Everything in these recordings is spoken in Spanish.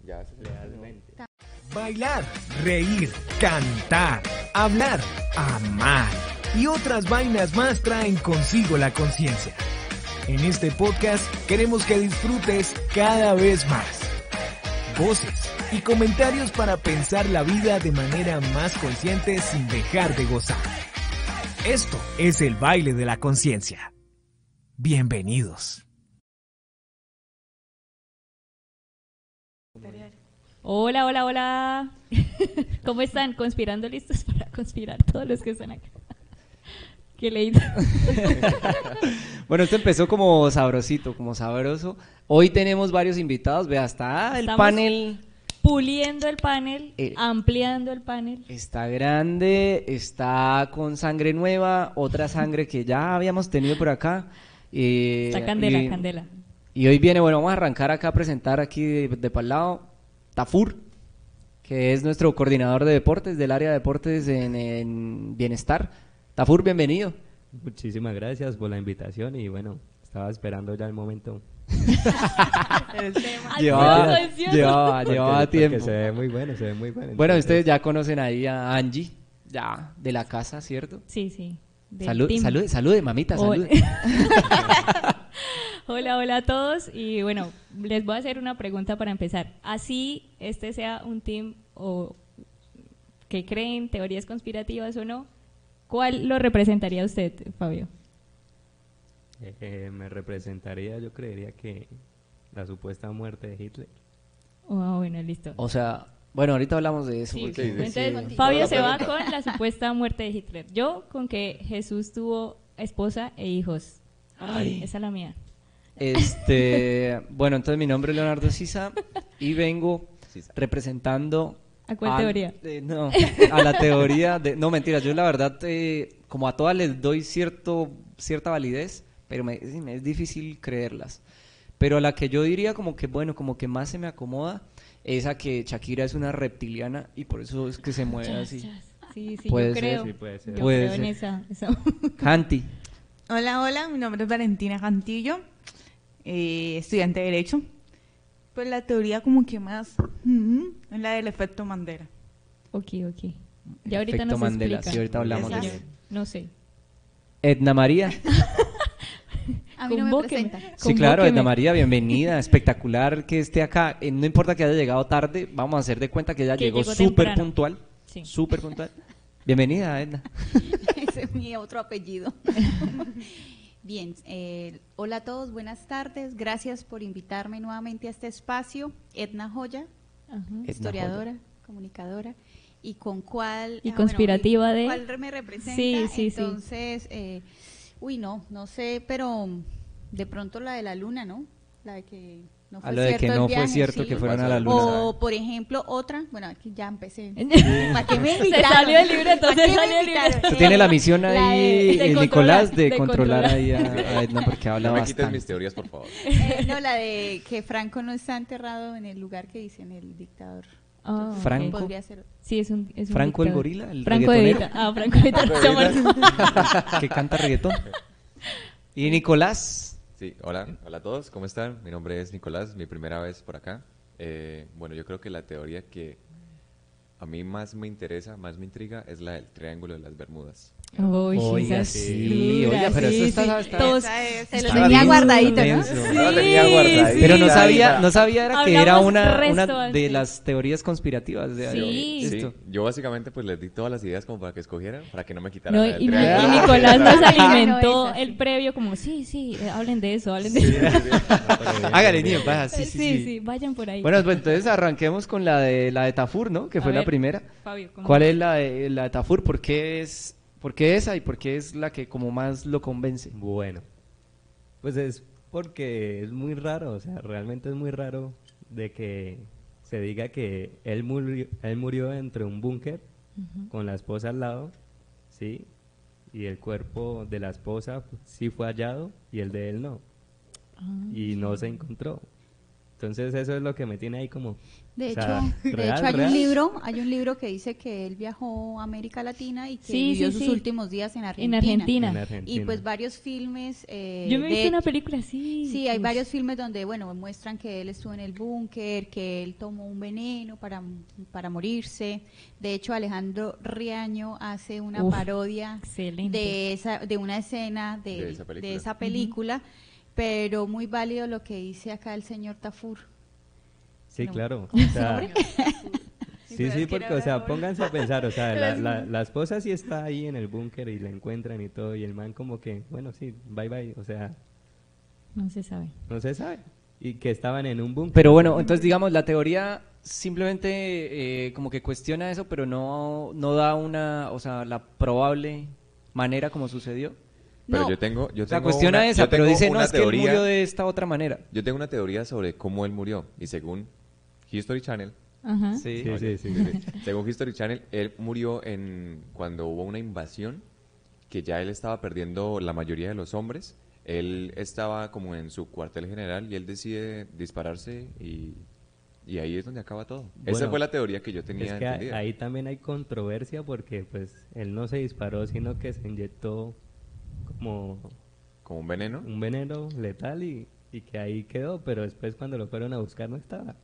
Ya se Realmente. Bailar, reír, cantar, hablar, amar y otras vainas más traen consigo la conciencia. En este podcast queremos que disfrutes cada vez más. Voces y comentarios para pensar la vida de manera más consciente sin dejar de gozar. Esto es el baile de la conciencia. Bienvenidos. Hola, hola, hola. ¿Cómo están? ¿Conspirando listos para conspirar todos los que están acá? Qué lindo. Bueno, esto empezó como sabrosito, como sabroso. Hoy tenemos varios invitados, vea, está el Estamos panel. Puliendo el panel, ampliando el panel. Está grande, está con sangre nueva, otra sangre que ya habíamos tenido por acá. Está candela, candela. Y hoy viene, bueno, vamos a arrancar acá a presentar aquí de pa'l lado Tafur, que es nuestro coordinador de deportes del área de deportes en Bienestar. Tafur, bienvenido. Muchísimas gracias por la invitación y bueno, estaba esperando ya el momento. Llevaba tiempo. Porque se ve muy bueno, se ve muy bueno. Bueno, Entonces, ustedes ya conocen ahí a Angie, ya de la casa, ¿cierto? Sí, sí. Salude, mamita, salude. Hola, hola a todos. Y bueno, les voy a hacer una pregunta para empezar. Así este sea un team o que creen teorías conspirativas o no, ¿cuál lo representaría usted, Fabio? me representaría, yo creería que la supuesta muerte de Hitler. Oh, bueno, listo. O sea, bueno, ahorita hablamos de eso. Sí, porque- sí. Entonces, Fabio se va con la supuesta muerte de Hitler. Yo con que Jesús tuvo esposa e hijos. Ay. Esa es la mía. Bueno, entonces mi nombre es Leonardo Sisa y vengo Sisa. representando ¿A cuál teoría? No, a la teoría de... No, mentira, yo la verdad, como a todas les doy cierta validez, pero me es difícil creerlas. Pero a la que yo diría como que, bueno, como que más se me acomoda, es a que Shakira es una reptiliana y por eso es que se mueve Chas, así. chas. Sí, sí, Puede yo ser, creo. sí, puede ser. Yo Puede creo en ser. esa. Canti, Hola, hola, mi nombre es Valentina Cantillo, estudiante de Derecho. Pues la teoría como que más es la del efecto Mandela. Ok. Ya ahorita efecto nos Mandela, explica. sí, ahorita hablamos Esa. de Yo eso. no sé. Edna María. A mí no me Convóqueme. presenta. Sí, claro, Convóqueme. Edna María, bienvenida, espectacular que esté acá. No importa que haya llegado tarde, vamos a hacer de cuenta que ella Que llegó llegó súper temprano. puntual. Sí. Súper puntual. Bienvenida, Edna. Ese es mi otro apellido. Bien, hola a todos, buenas tardes. Gracias por invitarme nuevamente a este espacio. Edna Joya, Ajá. historiadora, comunicadora. ¿Y con cuál? Y conspirativa de- ¿Cuál me representa? Sí, sí. Entonces, no sé, pero de pronto la de la luna, ¿no? La de que no fue A lo de cierto que el no viaje, fue cierto sí. que fueron a la luna. O, por ejemplo, otra, bueno, aquí ya empecé. ¿Para qué me Se invitaron? salió el libre, entonces ¿Para qué me salió el libre. invitaron? Tú tienes la misión La ahí, de Nicolás, de controlar, controlar ahí a Edna porque habla No me quites bastante. mis teorías, por favor. No, la de que Franco no está enterrado en el lugar que dicen el dictador. Ah, ok. Franco. Podría ser. Sí, es un Franco el dictador. gorila, el Franco reggaetonero. Evita. Ah, Franco Evita. Que canta reggaetón. Y Nicolás. Sí, hola a todos, ¿cómo están? Mi nombre es Nicolás, mi primera vez por acá. Bueno, yo creo que la teoría que a mí más me interesa, más me intriga, es la del Triángulo de las Bermudas. Uy, Oiga, esa sí, dura, oiga, pero sí, eso está- sí. está- Todos Esa es- Se lo Está tenía bien guardadito, ¿no? denso. Sí, No, tenía guardadita. sí. Pero no Ahí sabía era que era Hablamos una resto de antes. las teorías conspirativas de Sí. Sí, esto. yo básicamente pues les di todas las ideas como para que escogieran, para que no me quitaran No, la del y triángulo. Nicolás nos Ah, alimentó no, esa, el previo como, sí, hablen de eso, hablen de eso. Hágale, niño, pasa, Sí, vayan por ahí. Bueno, pues entonces arranquemos con la de Tafur, ¿no? Que A fue la ver, primera. Fabio, ¿cómo? ¿Cuál es la de Tafur? ¿Por qué esa y por qué es la que como más lo convence? Bueno, pues es porque es muy raro, o sea, realmente es muy raro de que se diga que él murió dentro de un búnker con la esposa al lado, ¿sí? Y el cuerpo de la esposa sí fue hallado y el de él no. Y no se encontró. Entonces eso es lo que me tiene ahí como... De o hecho, sea, real, hay real. un libro que dice que él viajó a América Latina y que Sí, vivió sí, sus sí. últimos días en En Argentina. Argentina. En Argentina. Y pues varios filmes. Yo me he visto de- una película así. Sí, hay Ush. varios filmes donde, bueno, muestran que él estuvo en el búnker, que él tomó un veneno para morirse. De hecho, Alejandro Riaño hace una Uf, parodia excelente. de una escena De esa película. de esa película, pero muy válido lo que dice acá el señor Tafur. Sí, No. claro. ¿Cómo O se sea, llama? sí, sí, porque, o sea, pónganse a pensar, o sea, Pero la esposa sí está ahí en el búnker y la encuentran y todo, y el man como que, bueno, sí, bye bye, o sea, No se sabe. no se sabe. Y que estaban en un búnker. Pero bueno, entonces digamos, la teoría simplemente como que cuestiona eso, pero no da una, o sea, la probable manera como sucedió. Pero No. yo tengo O sea, cuestiona una, esa, yo pero tengo dice, no, una es que él teoría, murió de esta otra manera. yo tengo una teoría sobre cómo él murió. Y según History Channel, Ajá. Sí. Sí, oye, sí, sí. según History Channel, él murió cuando hubo una invasión, que ya él estaba perdiendo la mayoría de los hombres. Él estaba como en su cuartel general y él decide dispararse y ahí es donde acaba todo. Esa Bueno, fue la teoría que yo Es tenía que entendida. ahí también hay controversia porque pues él no se disparó, sino que se inyectó como Como un veneno. un veneno letal y que ahí quedó, pero después cuando lo fueron a buscar no estaba.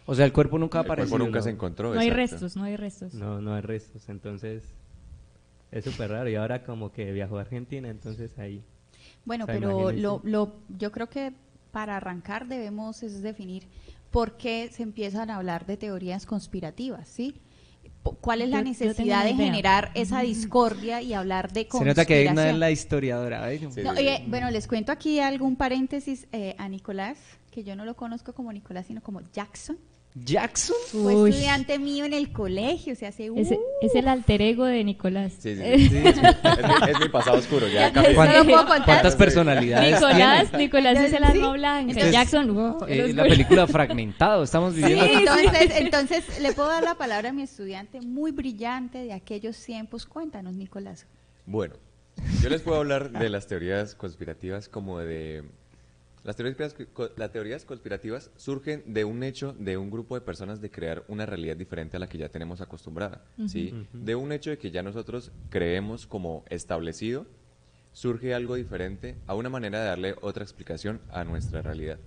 O sea, el cuerpo nunca El cuerpo apareció. nunca ¿no? se encontró. No hay exacto. restos, no hay restos. No, no hay restos, entonces es súper raro. Y ahora como que viajó a Argentina, entonces ahí... Bueno, O sea, pero imagínense. yo creo que para arrancar debemos es definir por qué se empiezan a hablar de teorías conspirativas, ¿sí? ¿Cuál es la Yo tengo necesidad una de idea. generar esa discordia y hablar de Se conspiración? nota que hay una es la historiadora. ¿eh? Sí, No, sí, sí. bueno, les cuento aquí algún paréntesis a Nicolás, que yo no lo conozco como Nicolás, sino como Jackson. ¿Jackson? Fue Uy. estudiante mío en el colegio, o sea, hace... Es el alter ego de Nicolás. Sí, sí, sí. Es mi pasado oscuro. Ya cambié. ¿No lo puedo contar? ¿Cuántas personalidades Nicolás es el Sí. alma blanca. Entonces, Jackson, wow, tiene? los La gol- película Fragmentado, estamos Sí, viviendo... entonces le puedo dar la palabra a mi estudiante muy brillante de aquellos tiempos. Cuéntanos, Nicolás. Bueno, yo les puedo hablar de las teorías conspirativas como de... Las teorías conspirativas surgen de un hecho de un grupo de personas de crear una realidad diferente a la que ya tenemos acostumbrada, ¿sí? De un hecho de que ya nosotros creemos como establecido, surge algo diferente a una manera de darle otra explicación a nuestra realidad,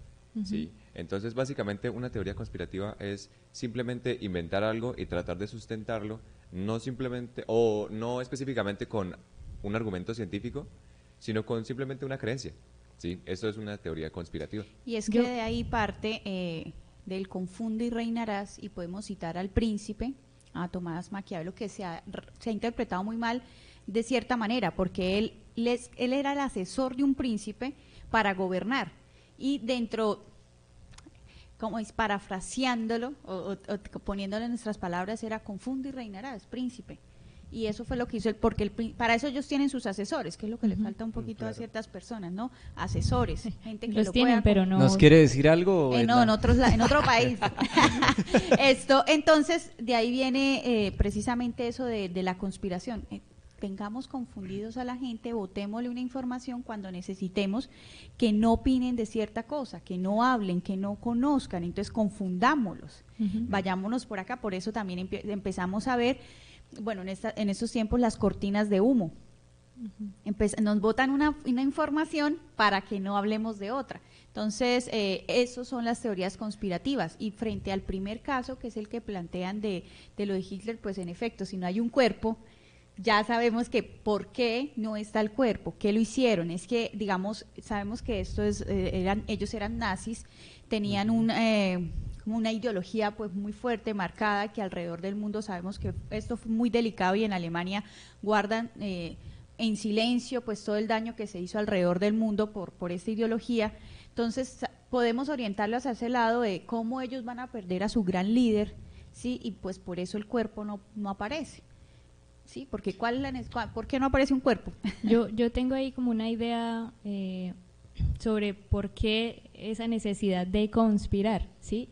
¿sí? Entonces, básicamente, una teoría conspirativa es simplemente inventar algo y tratar de sustentarlo, no simplemente, o no específicamente con un argumento científico, sino con simplemente una creencia. Sí, eso es una teoría conspirativa. Y es que de ahí parte del confunde y reinarás, y podemos citar al príncipe, a Tomás Maquiavelo, que se ha interpretado muy mal de cierta manera, porque él era el asesor de un príncipe para gobernar. Y dentro, como es parafraseándolo, o poniéndole en nuestras palabras, era confunde y reinarás, príncipe. Y eso fue lo que hizo él, porque para eso ellos tienen sus asesores, que es lo que le falta un poquito a ciertas personas, ¿no? Asesores, gente que Los lo tienen, pueda pero no. ¿Nos quiere decir algo? no, Edna? en otro país. Entonces, de ahí viene precisamente eso de la conspiración. Tengamos confundidos a la gente, votémosle una información cuando necesitemos que no opinen de cierta cosa, que no hablen, que no conozcan, entonces confundámoslos. Vayámonos por acá, por eso también empezamos a ver, bueno, en estos tiempos las cortinas de humo. Nos botan una información para que no hablemos de otra. Entonces, esas son las teorías conspirativas. Y frente al primer caso, que es el que plantean de lo de Hitler, pues en efecto, si no hay un cuerpo, ya sabemos que por qué no está el cuerpo, qué lo hicieron. Es que, digamos, sabemos que esto ellos eran nazis, tenían una ideología pues muy fuerte, marcada, que alrededor del mundo sabemos que esto fue muy delicado, y en Alemania guardan en silencio pues todo el daño que se hizo alrededor del mundo por esta ideología. Entonces podemos orientarlos hacia ese lado de cómo ellos van a perder a su gran líder, ¿sí? Y pues por eso el cuerpo no aparece, ¿sí? Porque ¿por qué no aparece un cuerpo? Yo tengo ahí como una idea sobre por qué esa necesidad de conspirar, ¿sí?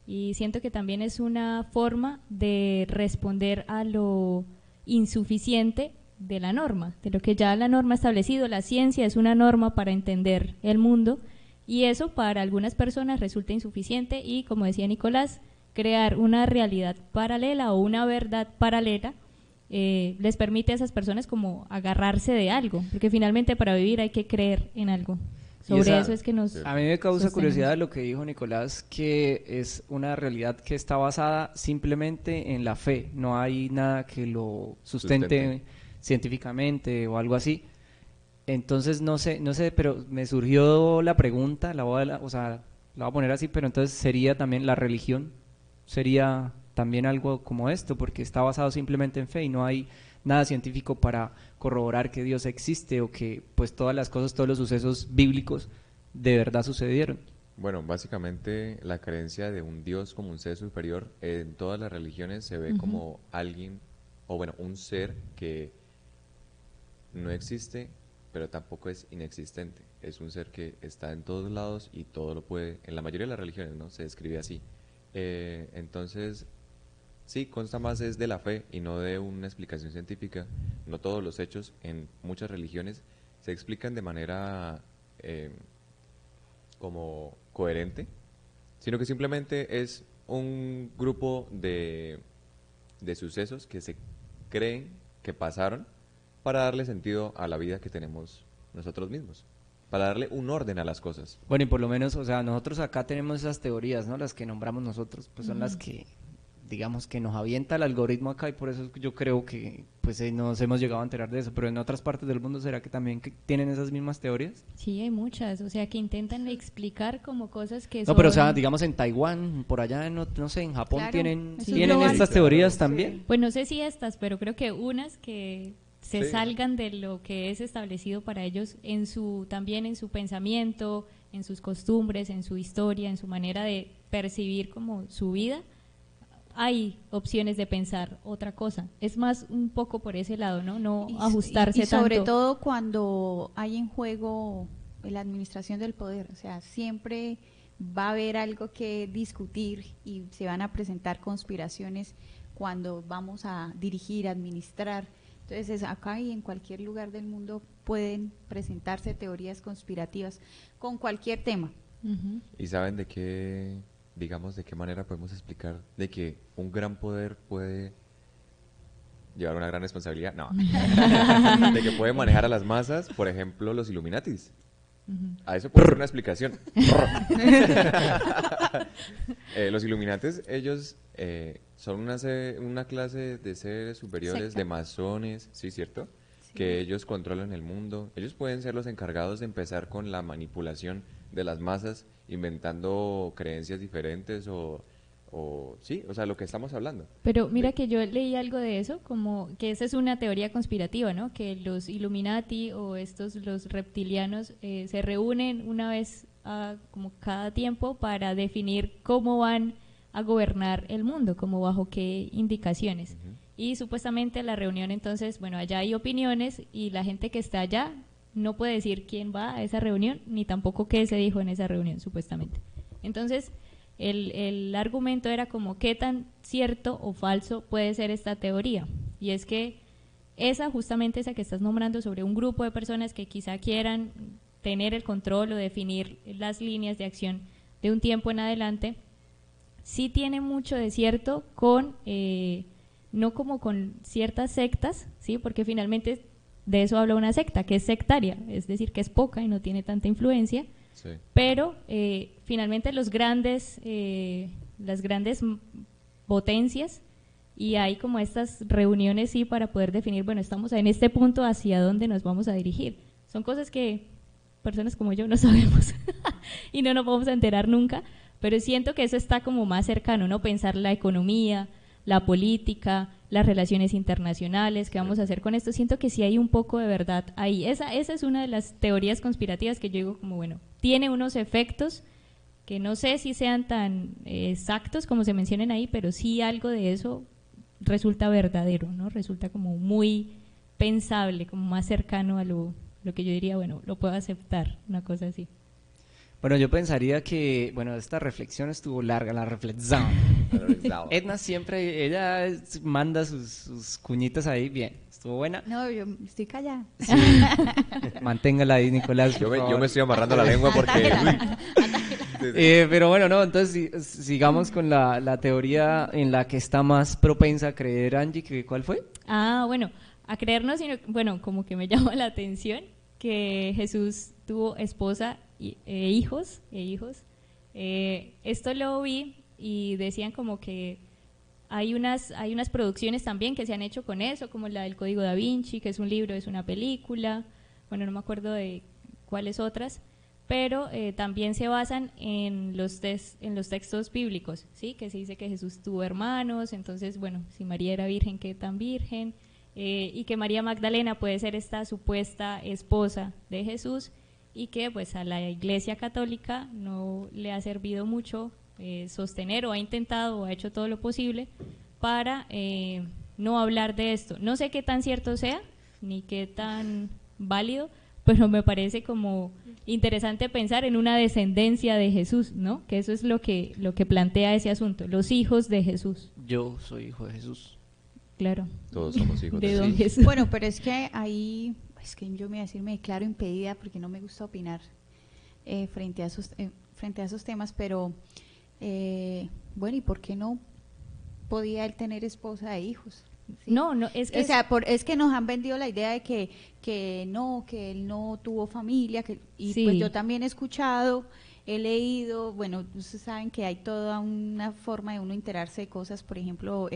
Y siento que también es una forma de responder a lo insuficiente de la norma, de lo que ya la norma ha establecido. La ciencia es una norma para entender el mundo, Y eso para algunas personas resulta insuficiente y, como decía Nicolás, crear una realidad paralela o una verdad paralela les permite a esas personas como agarrarse de algo, porque finalmente para vivir hay que creer en algo. Sobre eso es que nos A mí me causa sostenemos. curiosidad lo que dijo Nicolás, que es una realidad que está basada simplemente en la fe, no hay nada que lo sustente científicamente o algo así. Entonces no sé, pero me surgió la pregunta, la voy a poner así, pero entonces sería también la religión, sería también algo como esto, porque está basado simplemente en fe y no hay nada científico para corroborar que Dios existe o que pues todas las cosas, todos los sucesos bíblicos de verdad sucedieron. Bueno, básicamente la creencia de un Dios como un ser superior en todas las religiones se ve como alguien, o bueno, un ser que no existe, pero tampoco es inexistente. Es un ser que está en todos lados y todo lo puede, en la mayoría de las religiones, ¿no? Se describe así. Entonces, sí, consta más es de la fe y no de una explicación científica. No todos los hechos en muchas religiones se explican de manera como coherente, sino que simplemente es un grupo de sucesos que se creen que pasaron para darle sentido a la vida que tenemos nosotros mismos, para darle un orden a las cosas. Bueno, y por lo menos, o sea, nosotros acá tenemos esas teorías, ¿no? Las que nombramos nosotros, pues son las que, digamos, que nos avienta el algoritmo acá y por eso yo creo que, pues, nos hemos llegado a enterar de eso. Pero en otras partes del mundo, ¿será que también tienen esas mismas teorías? Sí, hay muchas, o sea, que intentan explicar como cosas que No, pero o sea, son- digamos en Taiwán, por allá, no sé, en Japón Claro, tienen eso es ¿tienen global. estas teorías también? Pues no sé si estas, pero creo que unas que se Sí. salgan de lo que es establecido para ellos también en su pensamiento, en sus costumbres, en su historia, en su manera de percibir como su vida. Hay opciones de pensar otra cosa. Es más un poco por ese lado, ¿no? No ajustarse y sobre tanto. todo cuando hay en juego la administración del poder, o sea, siempre va a haber algo que discutir y se van a presentar conspiraciones cuando vamos a dirigir, administrar. Entonces, acá y en cualquier lugar del mundo pueden presentarse teorías conspirativas con cualquier tema. Ujú. ¿Y saben de qué, digamos, de qué manera podemos explicar de que un gran poder puede llevar una gran responsabilidad? No. De que puede manejar a las masas, por ejemplo, los Illuminatis. A eso puede ser una explicación. Los Illuminatis, ellos son una clase de seres superiores, Secta. de masones, ¿sí, cierto? Que ellos controlan el mundo. Ellos pueden ser los encargados de empezar con la manipulación de las masas, inventando creencias diferentes sí, o sea, lo que estamos hablando. Pero mira que yo leí algo de eso, como que esa es una teoría conspirativa, ¿no? Que los Illuminati o los reptilianos se reúnen una vez como cada tiempo para definir cómo van a gobernar el mundo, como bajo qué indicaciones. Y supuestamente la reunión entonces, bueno, allá hay opiniones y la gente que está allá no puede decir quién va a esa reunión, ni tampoco qué se dijo en esa reunión, supuestamente. Entonces, el argumento era como qué tan cierto o falso puede ser esta teoría. Y es que justamente esa que estás nombrando sobre un grupo de personas que quizá quieran tener el control o definir las líneas de acción de un tiempo en adelante, sí tiene mucho de cierto no como con ciertas sectas, ¿sí? Porque finalmente de eso habla una secta, que es sectaria, es decir, que es poca y no tiene tanta influencia, Sí. pero finalmente las grandes potencias, y hay como estas reuniones sí para poder definir, bueno, estamos en este punto, hacia dónde nos vamos a dirigir. Son cosas que personas como yo no sabemos y no nos vamos a enterar nunca, pero siento que eso está como más cercano, ¿no? Pensar la economía, la política, las relaciones internacionales, qué vamos a hacer con esto. Siento que sí hay un poco de verdad ahí. Esa es una de las teorías conspirativas que yo digo como, bueno, tiene unos efectos que no sé si sean tan exactos como se mencionan ahí, pero sí algo de eso resulta verdadero, ¿no? Resulta como muy pensable, como más cercano a lo que yo diría, bueno, lo puedo aceptar, una cosa así. Bueno, yo pensaría que, bueno, esta reflexión estuvo larga, la reflexión. Edna siempre, ella manda sus cuñitas ahí, bien, estuvo buena. No, yo estoy callada. Sí. Manténgala ahí, Nicolás. Yo por me favor. estoy amarrando la lengua porque... Pero bueno, no, entonces sigamos con la teoría en la que está más propensa a creer Angie, ¿cuál fue? Bueno, a creernos, sino, bueno, como que me llama la atención que Jesús tuvo esposa e hijos. Esto lo vi y decían como que hay unas producciones también que se han hecho con eso, como la del Código Da Vinci, que es un libro, es una película, bueno, no me acuerdo de cuáles otras, pero también se basan en los textos bíblicos, ¿sí? Que se dice que Jesús tuvo hermanos, entonces, bueno, si María era virgen, ¿qué tan virgen? Y que María Magdalena puede ser esta supuesta esposa de Jesús y que pues a la Iglesia Católica no le ha servido mucho sostener o ha intentado o ha hecho todo lo posible para no hablar de esto. No sé qué tan cierto sea ni qué tan válido, pero me parece como interesante pensar en una descendencia de Jesús, ¿no? Que eso es lo que plantea ese asunto, los hijos de Jesús. Yo soy hijo de Jesús. Claro. Todos somos hijos De de don Jesús. Jesús. Bueno, pero es que ahí, es que yo me voy a decir, me declaro impedida porque no me gusta opinar frente a esos temas, pero bueno, ¿y por qué no podía él tener esposa e hijos? ¿Sí? No, es que O sea, es que nos han vendido la idea de que él no tuvo familia, y Sí. pues yo también he escuchado, he leído, bueno, ustedes saben que hay toda una forma de uno enterarse de cosas, por ejemplo,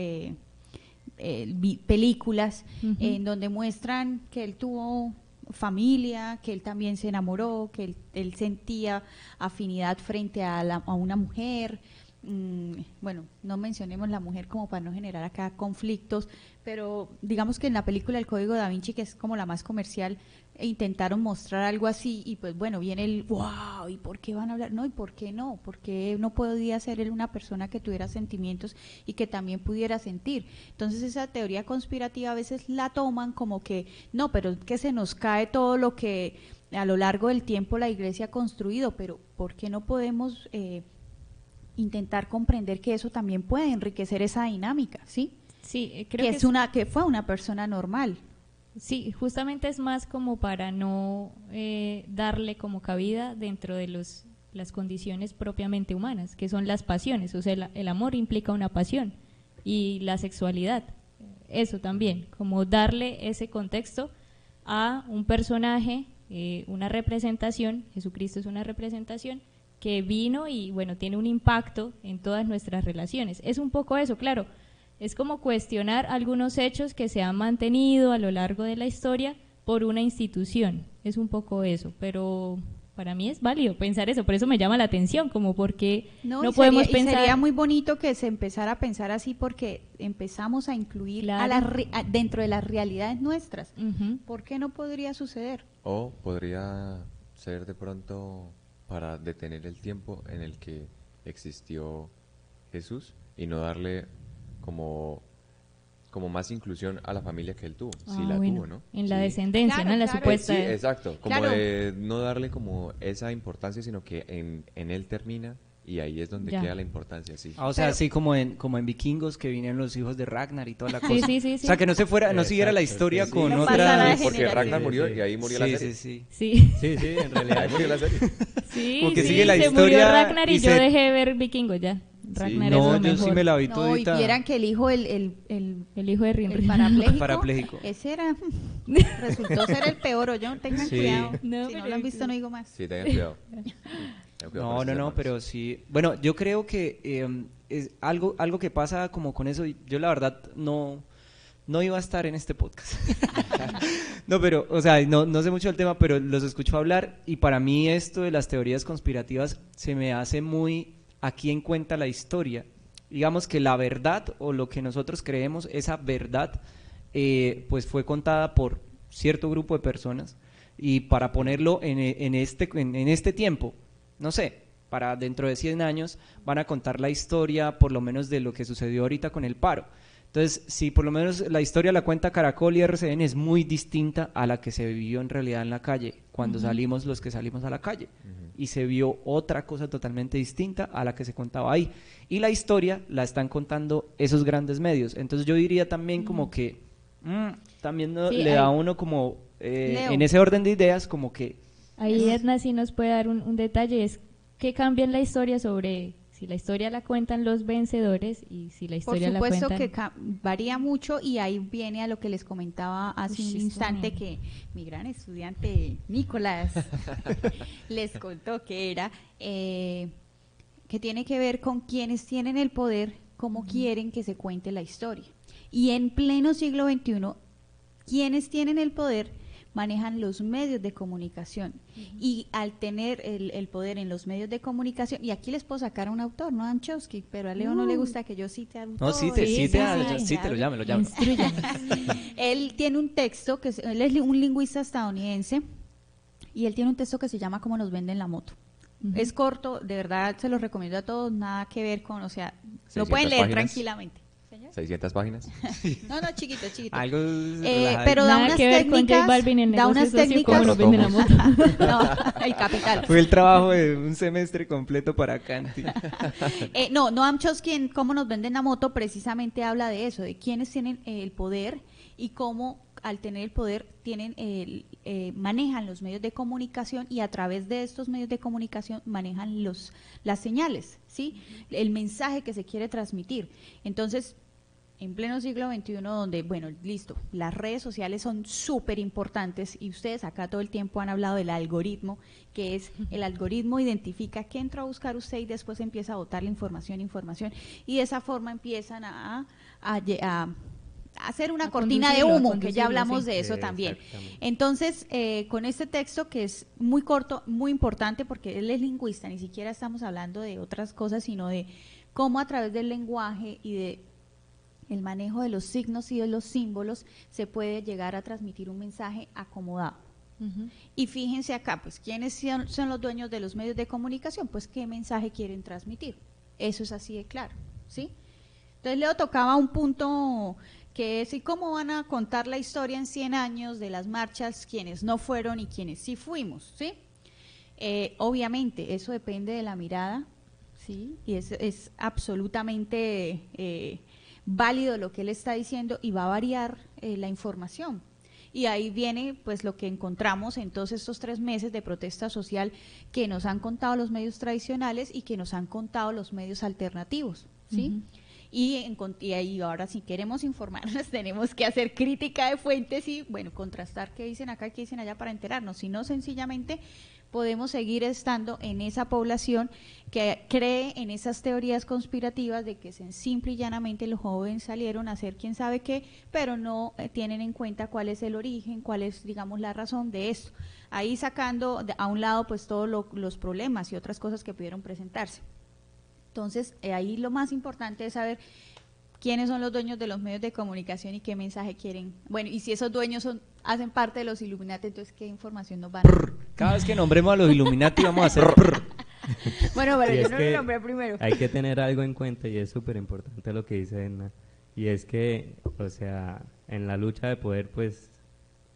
películas Ujú. en donde muestran que él tuvo familia, que él también se enamoró, que él sentía afinidad frente a una mujer. Bueno, no mencionemos la mujer como para no generar acá conflictos, pero digamos que en la película El Código Da Vinci, que es como la más comercial, intentaron mostrar algo así y pues bueno, viene el wow, ¿y por qué van a hablar? No, ¿y por qué no? Porque no podía ser él una persona que tuviera sentimientos y que también pudiera sentir. Entonces esa teoría conspirativa a veces la toman como que no, pero es que se nos cae todo lo que a lo largo del tiempo la Iglesia ha construido, pero ¿por qué no podemos intentar comprender que eso también puede enriquecer esa dinámica, ¿sí? Sí, creo Que que es que fue una persona normal. sí, justamente es más como para no darle como cabida dentro de las condiciones propiamente humanas, que son las pasiones, o sea, el amor implica una pasión y la sexualidad, eso también, como darle ese contexto a un personaje, una representación, Jesucristo es una representación que vino y bueno, tiene un impacto en todas nuestras relaciones. Es un poco eso, claro, es como cuestionar algunos hechos que se han mantenido a lo largo de la historia por una institución, es un poco eso, pero para mí es válido pensar eso, por eso me llama la atención, como porque no y podemos sería, pensar... y sería muy bonito que se empezara a pensar así porque empezamos a incluir Claro. dentro de las realidades nuestras. Ujú. ¿Por qué no podría suceder? O podría ser de pronto para detener el tiempo en el que existió Jesús y no darle como más inclusión a la familia que él tuvo, si la bueno, tuvo, ¿no? en la Sí. descendencia, Claro, ¿no? En la claro. supuesta... Sí, exacto, como Claro. de no darle como esa importancia, sino que en él termina y ahí es donde Ya. queda la importancia, sí. O sea, Pero- así como en Vikingos que vinieron los hijos de Ragnar y toda la cosa. Sí, sí, sí, O sí. sea, que no siguiera la Exacto, historia sí, sí. con No otra... pasara de Porque generación. Ragnar murió Sí, y ahí murió la Sí, serie. sí, sí. Sí, Sí, sí, en realidad. Ahí murió la serie. sí, Como que sí, sigue la se historia murió Ragnar y y yo se- dejé de ver Vikingos ya. Ragnar No, es lo yo mejor. sí me la vi No, y todita. vieran que el hijo, el El hijo de Rinri. parapléjico, Parapléjico. ese era, resultó ser el peor, yo tengan Sí. cuidado. No, Si no pero lo han visto, no digo más. Sí, tengan cuidado. Tengan cuidado No, con no, esos no, hermanos. pero sí. Bueno, yo creo que es algo que pasa como con eso. Yo la verdad no iba a estar en este podcast. No, pero, o sea, no sé mucho del tema, pero los escucho hablar y para mí esto de las teorías conspirativas se me hace muy aquí en cuenta la historia. Digamos que la verdad o lo que nosotros creemos, esa verdad, pues fue contada por cierto grupo de personas y para ponerlo en este tiempo, no sé, para dentro de 100 años van a contar la historia por lo menos de lo que sucedió ahorita con el paro. Entonces, si por lo menos la historia la cuenta Caracol y RCN, es muy distinta a la que se vivió en realidad en la calle, cuando salimos los que salimos a la calle. Y se vio otra cosa totalmente distinta a la que se contaba ahí. Y la historia la están contando esos grandes medios. Entonces yo diría también como que también Sí, le da a uno como, Leo. en ese orden de ideas, como que... Ahí Edna sí nos puede dar un detalle, es que cambia en la historia sobre si la historia la cuentan los vencedores y si la Por historia la supuesto cuentan... que varía mucho y ahí viene a lo que les comentaba hace Uy, un instante que mi gran estudiante Nicolás les contó que era que tiene que ver con quienes tienen el poder, cómo quieren que se cuente la historia. Y en pleno siglo XXI, quienes tienen el poder manejan los medios de comunicación y al tener el poder en los medios de comunicación, y aquí les puedo sacar a un autor, no a Chomsky, pero a Leo no le gusta que yo cite a un autor. No, cítelo, llámelo. Instrúyanos. Él tiene un texto, él es un lingüista estadounidense, y él tiene un texto que se llama Cómo nos venden la moto. Es corto, de verdad se los recomiendo a todos, nada que ver con, o sea, lo 600 pueden leer páginas. tranquilamente. ¿Señor? 600 páginas. No, chiquito. Algo Pero da Nada unas que ver con J técnicas, Balvin en da unas negocio socio, técnicas. cómo nos venden la moto. No, el capital. Fue el trabajo de un semestre completo para Canti. Noam Chomsky en Cómo nos venden la moto precisamente habla de eso, de quiénes tienen el poder y cómo al tener el poder tienen manejan los medios de comunicación y a través de estos medios de comunicación manejan las señales, ¿sí? El mensaje que se quiere transmitir. Entonces, en pleno siglo XXI, donde, bueno, listo, las redes sociales son súper importantes y ustedes acá todo el tiempo han hablado del algoritmo, que es el algoritmo identifica qué entra a buscar usted y después empieza a botar la información, y de esa forma empiezan a hacer una A cortina de conducirlo, a humo, que conducirlo, ya hablamos sí. de eso también. Exactamente. Entonces, con este texto que es muy corto, muy importante, porque él es lingüista, ni siquiera estamos hablando de otras cosas, sino de cómo a través del lenguaje y de el manejo de los signos y de los símbolos se puede llegar a transmitir un mensaje acomodado. Y fíjense acá, pues, ¿quiénes son los dueños de los medios de comunicación? Pues, ¿qué mensaje quieren transmitir? Eso es así de claro, ¿sí? Entonces, Leo tocaba un punto que es, ¿y cómo van a contar la historia en 100 años de las marchas, quienes no fueron y quienes sí fuimos, ¿sí? Obviamente, eso depende de la mirada, ¿sí? Y es absolutamente válido lo que él está diciendo y va a variar la información. Y ahí viene pues lo que encontramos en todos estos 3 meses de protesta social que nos han contado los medios tradicionales y que nos han contado los medios alternativos, ¿sí? Y ahí ahora si queremos informarnos tenemos que hacer crítica de fuentes y bueno, contrastar qué dicen acá y qué dicen allá para enterarnos, si no sencillamente podemos seguir estando en esa población que cree en esas teorías conspirativas de que simple y llanamente los jóvenes salieron a hacer quién sabe qué, pero no tienen en cuenta cuál es el origen, cuál es, digamos, la razón de esto. Ahí sacando a un lado pues todos los problemas y otras cosas que pudieron presentarse. Entonces, ahí lo más importante es saber quiénes son los dueños de los medios de comunicación y qué mensaje quieren. Bueno, y si esos dueños hacen parte de los Illuminati, entonces, ¿qué información nos van a dar? Cada vez que nombremos a los Illuminati vamos a hacer... Bueno, pero Y yo es no que lo nombré primero. Hay que tener algo en cuenta y es súper importante lo que dice Edna. Y es que, o sea, en la lucha de poder, pues,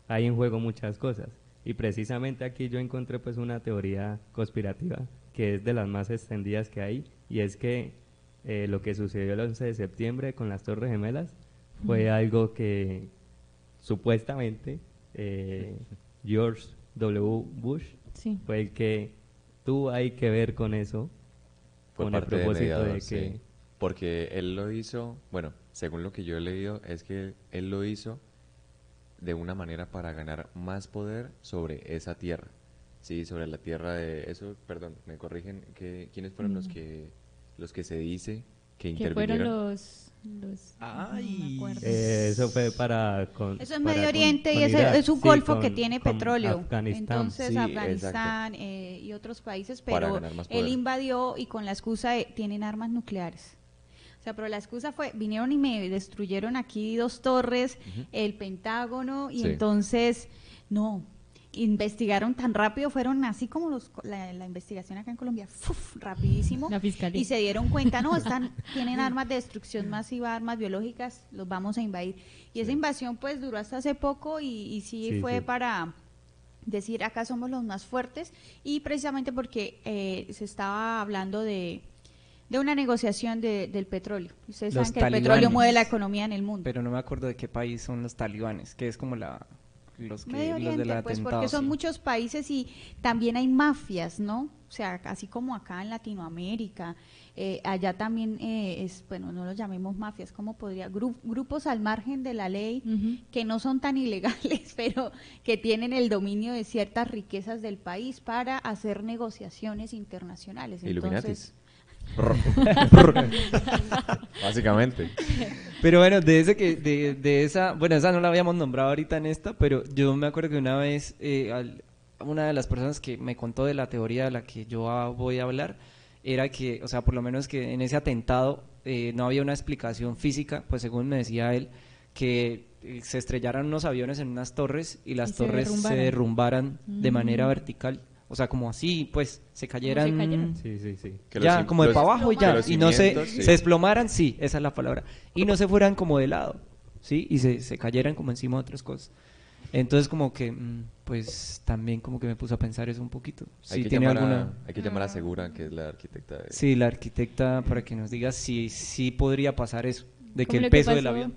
hay en juego muchas cosas. Y precisamente aquí yo encontré, pues, una teoría conspirativa que es de las más extendidas que hay. Y es que lo que sucedió el 11 de septiembre con las Torres Gemelas fue algo que supuestamente George W. Bush Sí. fue el que tuvo ahí que ver con eso, Fue con el parte de propósito de mediador, que... sí. Porque él lo hizo, bueno, según lo que yo he leído, es que él lo hizo de una manera para ganar más poder sobre esa tierra. Sí, sobre la tierra de eso, perdón, me corrigen, ¿quiénes fueron los que se dice que Que fueron intervinieron? los Ay. no me acuerdo. Eso fue para... Eso es Medio Oriente y es un golfo que tiene petróleo. Afganistán. Entonces, Sí, Afganistán y otros países, Para pero ganar más él poder. invadió y con la excusa de tienen armas nucleares. O sea, pero la excusa fue, vinieron y me destruyeron aquí 2 torres, el Pentágono, y Sí. entonces, no. investigaron tan rápido, fueron así como la investigación acá en Colombia, rapidísimo, La fiscalía. y se dieron cuenta, no, tienen armas de destrucción masiva, armas biológicas, los vamos a invadir. Y esa invasión pues duró hasta hace poco y sí fue para decir acá somos los más fuertes, y precisamente porque se estaba hablando de una negociación del petróleo. Ustedes Los saben que el talibanes. petróleo mueve la economía en el mundo. Pero no me acuerdo de qué país son los talibanes, que es como los Medio del Oriente, pues atentado. porque son sí. muchos países y también hay mafias, ¿no? O sea, así como acá en Latinoamérica, allá también bueno, no los llamemos mafias, ¿cómo podría? Grupos al margen de la ley que no son tan ilegales, pero que tienen el dominio de ciertas riquezas del país para hacer negociaciones internacionales. Illuminatis. Básicamente. Pero bueno, de esa, bueno, esa no la habíamos nombrado ahorita en esta, pero yo me acuerdo que una vez una de las personas que me contó de la teoría de la que yo voy a hablar era que, o sea, por lo menos que en ese atentado no había una explicación física, pues según me decía él, que se estrellaran unos aviones en unas torres y las torres se derrumbaran de manera vertical. O sea, como así, pues, se cayeran, ¿Cómo se cayeron? Sí. Que ya, los- como de los- para abajo y que ya, los y no cimientos, sí. se desplomaran, sí, esa es la palabra, y no se fueran como de lado, ¿sí? Y se cayeran como encima de otras cosas. Entonces, como que, pues, también como que me puso a pensar eso un poquito. Hay Si que tiene llamar alguna... hay que llamar a Segura, que es la arquitecta de... Sí, la arquitecta, para que nos diga si podría pasar eso, de que Como el lo que peso del pasó avión...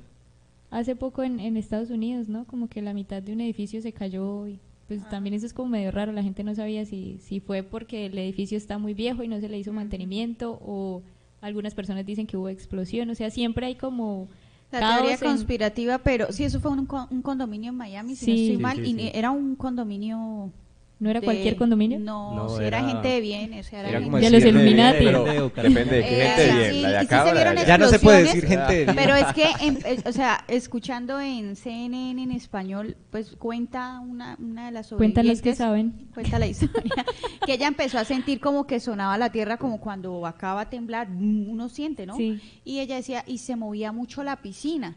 Hace poco en Estados Unidos, ¿no? Como que la mitad de un edificio se cayó y pues también eso es como medio raro, la gente no sabía si fue porque el edificio está muy viejo y no se le hizo mantenimiento, o algunas personas dicen que hubo explosión, o sea, siempre hay como La caos teoría en- conspirativa, pero sí, eso fue un condominio en Miami, si no Sí. estoy Sí, mal, sí, y sí. era un condominio... ¿No era de- cualquier condominio? No, No, sí, era era- gente de bien, o sea, Era gente como de los decir, Illuminati. Pero Bucaramanga. depende de qué gente sí, bien, la de y sí acá se o la de vieron allá. Ya no se puede decir explosiones, gente de bien. Pero es que, o sea, escuchando en CNN en español, pues cuenta una de las Cuentan los que sobrevivientes, saben. cuenta la historia, que ella empezó a sentir como que sonaba la tierra como cuando acaba de temblar, uno siente, ¿no? Sí. Y ella decía, y se movía mucho la piscina.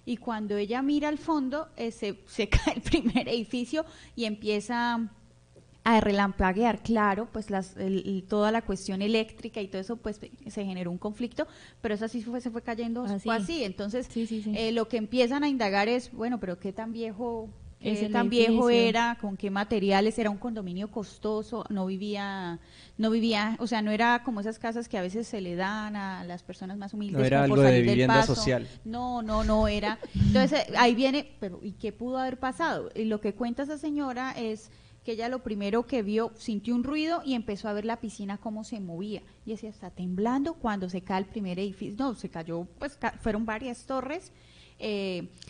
Y cuando ella mira al fondo, se cae el primer edificio y empieza a relampaguear, claro, pues toda la cuestión eléctrica y todo eso, pues se generó un conflicto, pero eso así se fue cayendo, Así. fue así. Entonces, Sí, sí, sí. lo que empiezan a indagar es, bueno, pero qué tan viejo Es el tan viejo edificio. era, con qué materiales, era un condominio costoso, no vivía, o sea, no era como esas casas que a veces se le dan a las personas más humildes. No era como algo por de salir del vivienda paso. social. No era. Entonces, ahí viene, pero ¿y qué pudo haber pasado? Y lo que cuenta esa señora es que ella lo primero que vio, sintió un ruido y empezó a ver la piscina cómo se movía. Y decía, está temblando cuando se cae el primer edificio. No, se cayó, pues fueron varias torres.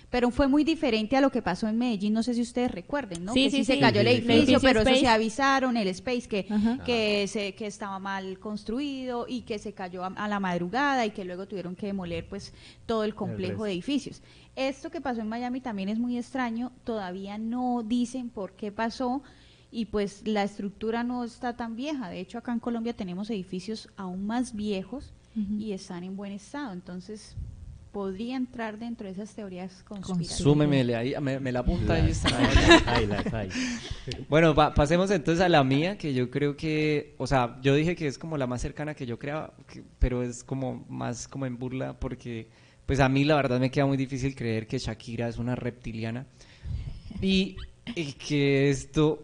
Pero fue muy diferente a lo que pasó en Medellín, no sé si ustedes recuerden, ¿no? Sí, Que sí, se sí. cayó el Sí, sí, edificio, claro. pero eso Space. se avisaron, el Space, Ajá. que estaba mal construido y que se cayó a la madrugada y que luego tuvieron que demoler pues todo el complejo resto. de edificios. Esto que pasó en Miami también es muy extraño, todavía no dicen por qué pasó y pues la estructura no está tan vieja. De hecho, acá en Colombia tenemos edificios aún más viejos Ujú. y están en buen estado, entonces podría entrar dentro de esas teorías conspirativas. Súmemele ahí, me la apunta ahí. Está. Las hay. Bueno, pasemos entonces a la mía, que yo creo que, o sea, yo dije que es como la más cercana que yo creaba, pero es como más como en burla, porque pues a mí la verdad me queda muy difícil creer que Shakira es una reptiliana y que esto,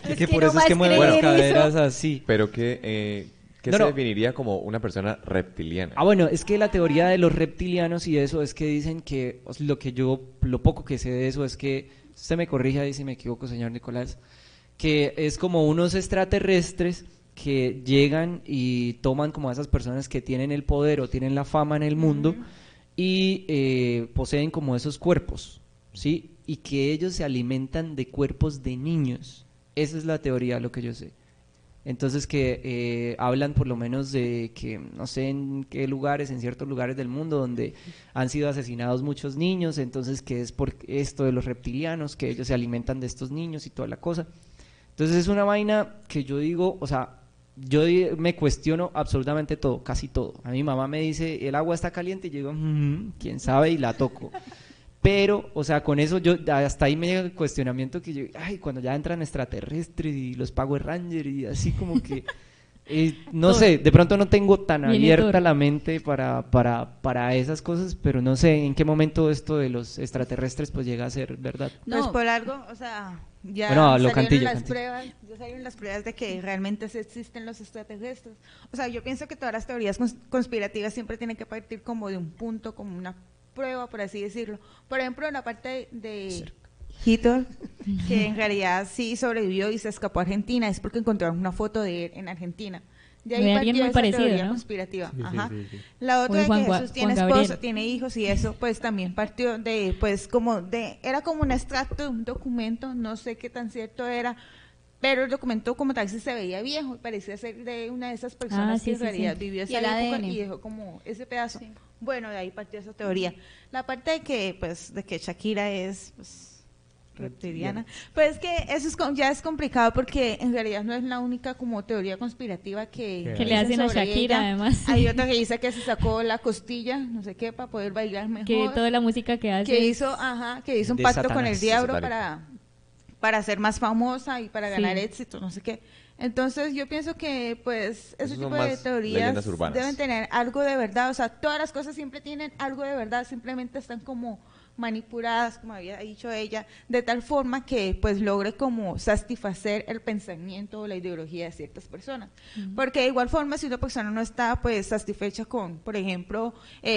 y que por no eso es que más mueve las creer eso. caderas así. Pero ¿qué No, se no. definiría como una persona reptiliana? Ah, bueno, es que la teoría de los reptilianos y eso es que dicen que lo poco que sé de eso es que, usted me corrija ahí si me equivoco, señor Nicolás, que es como unos extraterrestres que llegan y toman como a esas personas que tienen el poder o tienen la fama en el mundo y poseen como esos cuerpos, ¿sí? Y que ellos se alimentan de cuerpos de niños. Esa es la teoría, lo que yo sé. Entonces que hablan por lo menos de que no sé en qué lugares, en ciertos lugares del mundo donde han sido asesinados muchos niños, entonces que es por esto de los reptilianos, que ellos se alimentan de estos niños y toda la cosa. Entonces es una vaina que yo digo, o sea, yo me cuestiono absolutamente todo, casi todo. A mi mamá me dice, el agua está caliente y yo digo, quién sabe, y la toco. Pero, o sea, con eso yo hasta ahí me llega el cuestionamiento que yo, ay, cuando ya entran extraterrestres y los Power Rangers y así como que, no sé, de pronto no tengo tan Viene abierta Thor. la mente para esas cosas, pero no sé en qué momento esto de los extraterrestres pues llega a ser verdad. Pues por algo, o sea, ya Bueno, lo salieron Cantillo, las Cantillo. pruebas, ya salieron las pruebas de que realmente sí existen los extraterrestres. O sea, yo pienso que todas las teorías conspirativas siempre tienen que partir como de un punto, como una prueba, por así decirlo. Por ejemplo, en la parte de Hitler, que en realidad sí sobrevivió y se escapó a Argentina, es porque encontraron una foto de él en Argentina. De ahí De alguien partió muy esa parecido, teoría ¿no? conspirativa. Sí, sí, Ajá. sí, sí. La otra O de Juan que Gua- Jesús tiene Juan esposo, Gabriel. tiene hijos y eso, pues también partió de, pues como de, era como un extracto de un documento, no sé qué tan cierto era, pero el documento como tal sí se veía viejo, y parecía ser de una de esas personas sí, que en sí, realidad sí. vivió Y esa el época ADN. y dejó como ese pedazo. Sí. Bueno, de ahí partió esa teoría. La parte de que, pues, de que Shakira es, pues, reptiliana. Pues es que eso es, ya es complicado porque en realidad no es la única como teoría conspirativa que Que le dicen hacen a sobre Shakira, ella. además. Hay otra que dice que se sacó la costilla, no sé qué, para poder bailar mejor. Que toda la música que hace. Que hizo, que hizo un De pacto con Satanás. el diablo Satánico. para ser más famosa y para Sí. ganar éxito, no sé qué. Entonces yo pienso que pues ese Esos son tipo de más teorías leyendas urbanas. deben tener algo de verdad, o sea, todas las cosas siempre tienen algo de verdad, simplemente están como manipuladas, como había dicho ella, de tal forma que pues logre como satisfacer el pensamiento o la ideología de ciertas personas. Porque de igual forma, si una persona no está pues satisfecha con, por ejemplo,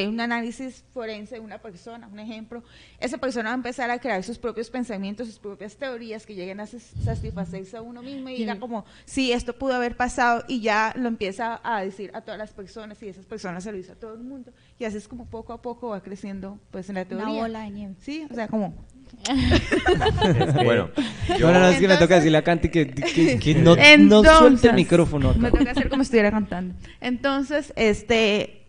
un análisis forense de una persona, un ejemplo, esa persona va a empezar a crear sus propios pensamientos, sus propias teorías que lleguen a satisfacerse a uno mismo y diga como, sí, esto pudo haber pasado y ya lo empieza a decir a todas las personas y esas personas se lo dice a todo el mundo y así es como poco a poco va creciendo pues en la teoría. Una bola de nieve. Sí, o sea, como Bueno, No, es que me toca Entonces- decirle a Canti que no Entonces, suelte el micrófono acá. me toca hacer como si estuviera cantando. Entonces,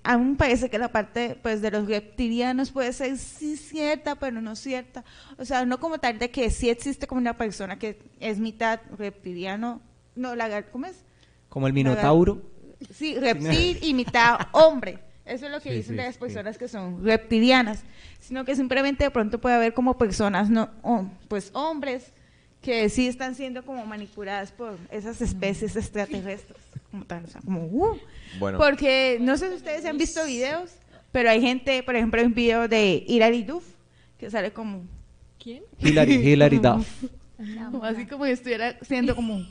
a mí me parece que la parte pues de los reptilianos puede ser sí cierta, pero no cierta. O sea, no como tal de que sí existe como una persona que es mitad reptiliano, no, ¿cómo es? Como el Minotauro. Sí, reptil y mitad hombre. Eso es lo que Sí, dicen sí, de las sí. personas que son reptilianas. Sino que simplemente de pronto puede haber como personas, no, pues hombres, que sí están siendo como manipuladas por esas especies extraterrestres. Como tal, o sea, como, Bueno. Porque no sé si ustedes han visto videos, pero hay gente, por ejemplo, hay un video de Hilary Duff, que sale como ¿Quién? Hilary Duff. así como si estuviera siendo como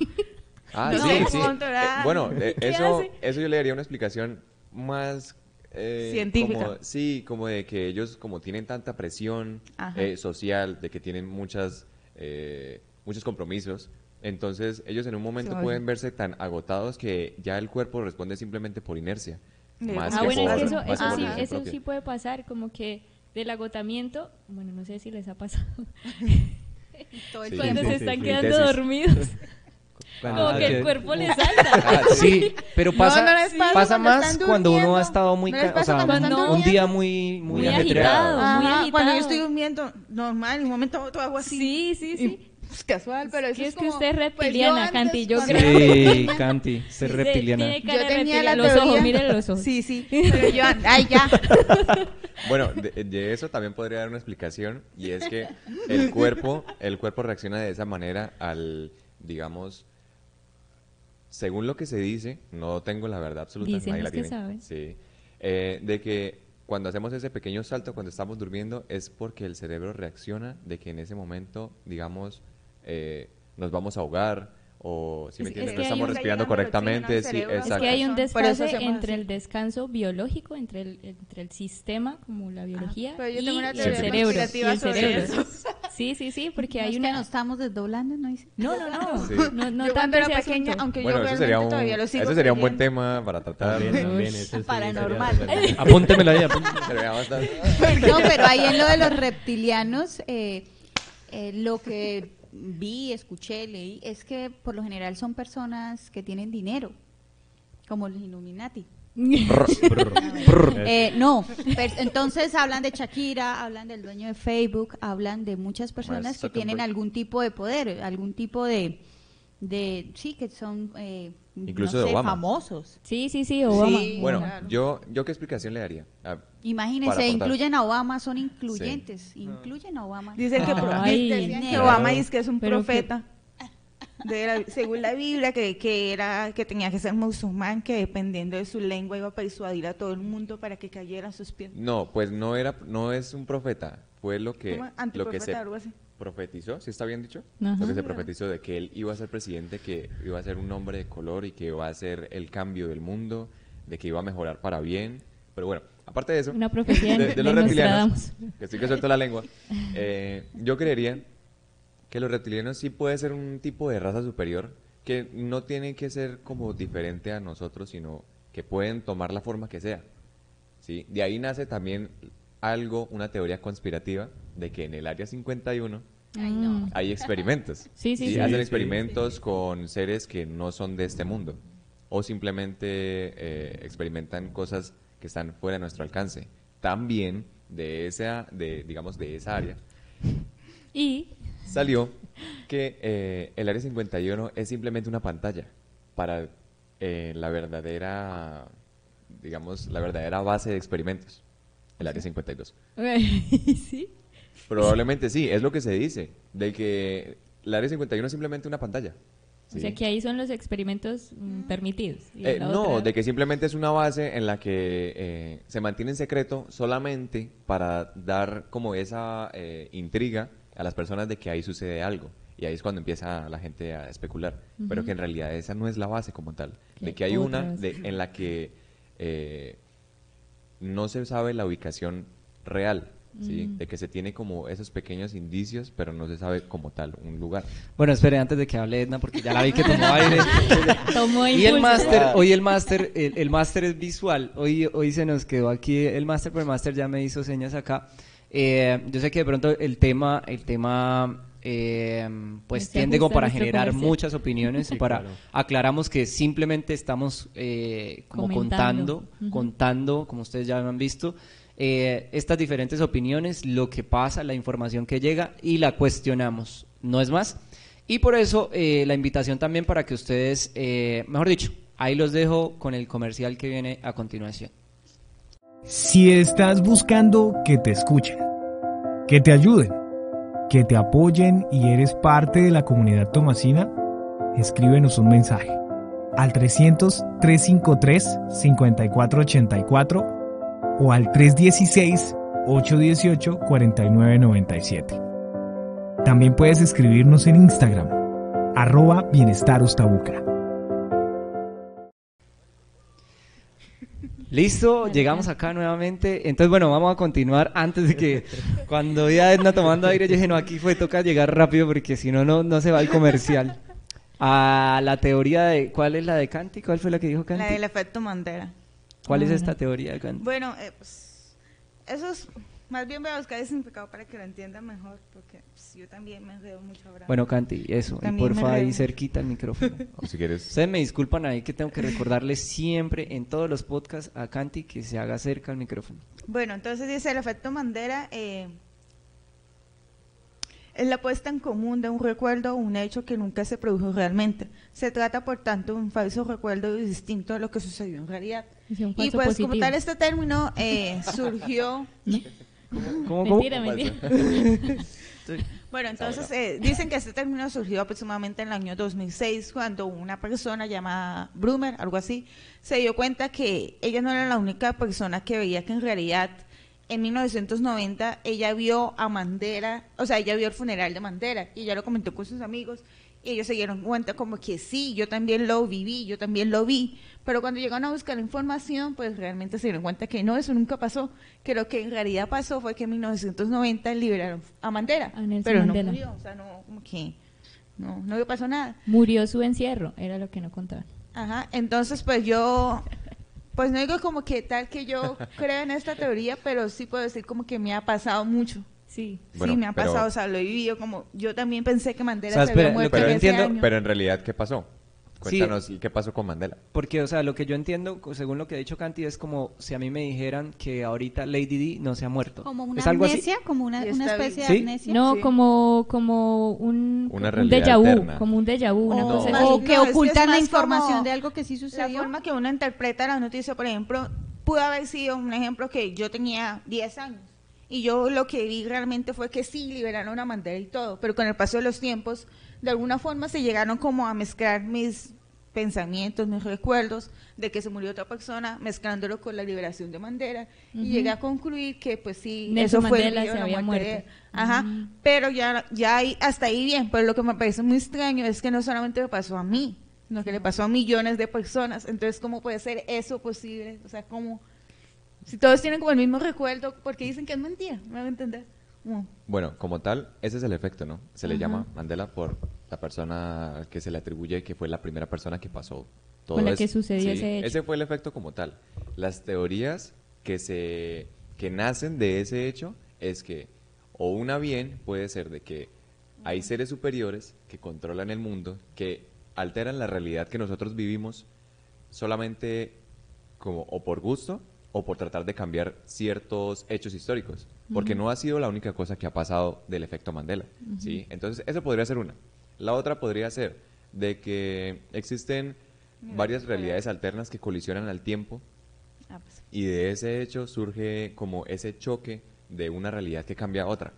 Ah, No sí, sé, sí. controlar. Bueno, ¿Qué eso, hace? eso yo le daría una explicación más Científica. como- sí, como de que ellos como tienen tanta presión Ajá. social, de que tienen muchos compromisos, entonces ellos en un momento Sí. pueden verse tan agotados que ya el cuerpo responde simplemente por inercia. Más Ah, que bueno, es por, que eso, más que eso por sí, decisión eso propia. sí puede pasar, como que del agotamiento, bueno, no sé si les ha pasado, todo el Sí, cuando sí, se sí, están sí. quedando Tesis. dormidos, Cuando- como que el que- cuerpo les salta. Ah, Sí, pero pasa, no les pasa pasa cuando más están cuando uno durmiendo. ha estado muy, ¿No les o pasa sea, cuando están un durmiendo? día muy Muy ajetreado. agitado. muy Ajá, cuando yo agitado. estoy durmiendo normal, en un momento otro hago así. Sí, sí, sí. Y, pues, casual, pero eso que es es que como, usted es pues, yo reptiliana, antes, Canti, yo cuando creo. era Sí, pequeña, Canti, ser Sí, reptiliana. tiene cara yo de tenía reptiliana. la Los ojos, teoría. miren los ojos. Sí, sí, pero yo, ay, ya. Bueno, de eso también podría dar una explicación y es que el cuerpo reacciona de esa manera al, digamos, según lo que se dice, no tengo la verdad absoluta, Dicen nadie la los que tiene, saben. sí, de que cuando hacemos ese pequeño salto, cuando estamos durmiendo, es porque el cerebro reacciona de que en ese momento, digamos, nos vamos a ahogar o, si me Es- entiendes, es no que estamos hay un- respirando está llegando el oxígeno correctamente, al sí, cerebro. Es exacto. que hay un Por eso desfase hacemos entre así. el descanso biológico, entre el sistema, como la biología, pero yo y tengo una el teoría cerebro. Y conspirativa el sobre cerebro. eso. Sí, sí, sí, porque No, hay es que una... nos estamos desdoblando, ¿no? Dice. No, no, no. Sí. No Yo cuando tanto era ese pequeña, asunto. aunque Bueno, yo eso realmente sería todavía lo sigo ese sería un buen creyendo. tema para tratar. También, eso sí Paranormal. sería súper- Apúntemelo ahí, apúntemelo. Pero ya bastante. No, pero ahí en lo de los reptilianos, lo que vi, escuché, leí, es que por lo general son personas que tienen dinero, como los Illuminati. No, entonces hablan de Shakira, hablan del dueño de Facebook, hablan de muchas personas Mark que tienen Zuckerberg. algún tipo de poder, algún tipo de sí, que son Incluso no de sé, Obama. famosos. Sí, Obama. Sí. Bueno, Claro. yo qué explicación le daría. Imagínense, Para aportar. incluyen a Obama, son incluyentes. Incluyen a Obama. Dicen que, Ay, decían que claro. Obama dice que es un Pero profeta. Según la Biblia, que tenía que ser musulmán, que dependiendo de su lengua iba a persuadir a todo el mundo para que cayeran sus pies. No, pues no es un profeta, fue lo que ¿Cómo? se Antiprofeta, algo así. profetizó, ¿sí está bien dicho? Ajá. Lo que se profetizó de que él iba a ser presidente, que iba a ser un hombre de color y que iba a hacer el cambio del mundo, de que iba a mejorar para bien. Pero bueno, aparte de eso, Una profecía de de los reptilianos, Nostradamus. que estoy que suelto la lengua, yo creería que los reptilianos sí puede ser un tipo de raza superior que no tiene que ser como diferente a nosotros, sino que pueden tomar la forma que sea. ¿Sí? De ahí nace también una teoría conspirativa de que en el Área 51 Ay, no. hay experimentos. Sí. Hacen experimentos con seres que no son de este mundo o simplemente experimentan cosas que están fuera de nuestro alcance. También de esa área Y salió que el Área 51 es simplemente una pantalla para la verdadera base de experimentos, el Área 52. sí. Probablemente sí, es lo que se dice, de que el Área 51 es simplemente una pantalla. O sea que ahí son los experimentos permitidos. Y la No, otra- de que simplemente es una base en la que se mantiene en secreto solamente para dar como esa intriga a las personas de que ahí sucede algo. Y ahí es cuando empieza la gente a especular. Pero que en realidad esa no es la base como tal. Que De que hay una otras. en la que no se sabe la ubicación real. ¿Sí? De que se tiene como esos pequeños indicios, pero no se sabe como tal un lugar. Bueno, espere antes de que hable Edna, porque ya la vi que tomó aire. Tomó Y el impulso. máster, hoy el máster es visual. Hoy se nos quedó aquí el máster, pero el máster ya me hizo señas acá. Yo sé que de pronto el tema pues Se tiende como ajusta a para nuestro generar comercial. muchas opiniones. Sí, para claro. aclaramos que simplemente estamos como Comentando. contando, como ustedes ya han visto, estas diferentes opiniones, lo que pasa, la información que llega y la cuestionamos, no es más. Y por eso la invitación también para que ustedes, mejor dicho, ahí los dejo con el comercial que viene a continuación. Si estás buscando que te escuchen, que te ayuden, que te apoyen y eres parte de la comunidad tomasina, escríbenos un mensaje al 300-353-5484 o al 316-818-4997. También puedes escribirnos en Instagram, @bienestarustabuca. Listo, llegamos acá nuevamente. Entonces, bueno, vamos a continuar antes de que cuando vi a Edna tomando aire, yo dije, no, aquí toca llegar rápido porque si no, no se va el comercial. A la teoría de, ¿cuál es la de Canti? ¿Cuál fue la que dijo Canti? La del efecto Mandela. ¿Cuál es esta teoría de Canti? Bueno, pues eso es, más bien voy a buscar el significado para que lo entiendan mejor, porque pues, yo también me enredo mucho ahora. Bueno, Canti, eso, y También me porfa ahí enredo. cerquita el micrófono. O si quieres, Ustedes me disculpan ahí que tengo que recordarles siempre en todos los podcasts a Canti que se haga cerca al micrófono. Bueno, entonces dice el efecto Mandela es la puesta en común de un recuerdo o un hecho que nunca se produjo realmente. Se trata, por tanto, de un falso recuerdo distinto a lo que sucedió en realidad. Es un Y falso pues positivo. como tal este término surgió... ¿Cómo? Mentira. Bueno, entonces dicen que este término surgió aproximadamente en el año 2006 cuando una persona llamada Brumer, algo así, se dio cuenta que ella no era la única persona que veía que en realidad en 1990 ella vio a Mandela, o sea, ella vio el funeral de Mandela y ella lo comentó con sus amigos y ellos se dieron cuenta como que sí, yo también lo viví, yo también lo vi, pero cuando llegaron a buscar información, pues realmente se dieron cuenta que no, eso nunca pasó, que lo que en realidad pasó fue que en 1990 liberaron a Mandela, A Nelson pero Mandela. no murió, o sea, no, como que no le pasó nada. Murió su encierro, era lo que no contaban. Ajá, entonces pues yo, pues no digo como que tal que yo creo en esta teoría, pero sí puedo decir como que me ha pasado mucho. Sí. Bueno, sí, me ha pero- pasado, o sea, lo he vivido como, yo también pensé que Mandela O sea, se espera, había muerto pero en ese entiendo, año. pero en realidad, ¿qué pasó? Cuéntanos, ¿y qué pasó con Mandela? Porque, o sea, lo que yo entiendo, según lo que ha dicho Canti, es como si a mí me dijeran que ahorita Lady Di no se ha muerto. Como una ¿Es algo así? amnesia, como una Y está especie bien. de ¿Sí? amnesia. No, Sí. como Una un realidad déjà vu, alterna. como un déjà vu, una O- cosa No, así. O que es que es ocultan la más información como de algo que sí La sucedió. forma que uno interpreta la noticia, por ejemplo, pudo haber sido un ejemplo que yo tenía 10 años y yo lo que vi realmente fue que sí liberaron a Mandela y todo, pero con el paso de los tiempos, de alguna forma se llegaron como a mezclar mis pensamientos, mis recuerdos de que se murió otra persona, mezclándolo con la liberación de Mandela y llegué a concluir que pues sí, Nelson eso fue el Mandela video de se la había muerte de muerto. él. Ajá, pero ya ahí, hasta ahí bien, pero lo que me parece muy extraño es que no solamente me pasó a mí, sino que le pasó a millones de personas. Entonces, ¿cómo puede ser eso posible? O sea, ¿cómo? Si todos tienen como el mismo recuerdo, ¿por qué dicen que es mentira? ¿Me van a entender? Como, Bueno, como tal, ese es el efecto, ¿no? Se le llama Mandela por la persona que se le atribuye que fue la primera persona que pasó todo Con la eso. que sucedió ese hecho. Ese fue el efecto como tal. Las teorías que nacen de ese hecho es que, o una bien puede ser de que hay seres superiores que controlan el mundo, que alteran la realidad que nosotros vivimos solamente como o por gusto o por tratar de cambiar ciertos hechos históricos, porque no ha sido la única cosa que ha pasado del efecto Mandela, ¿sí? Entonces, eso podría ser una. La otra podría ser de que existen varias realidades alternas que colisionan al tiempo y de ese hecho surge como ese choque de una realidad que cambia a otra,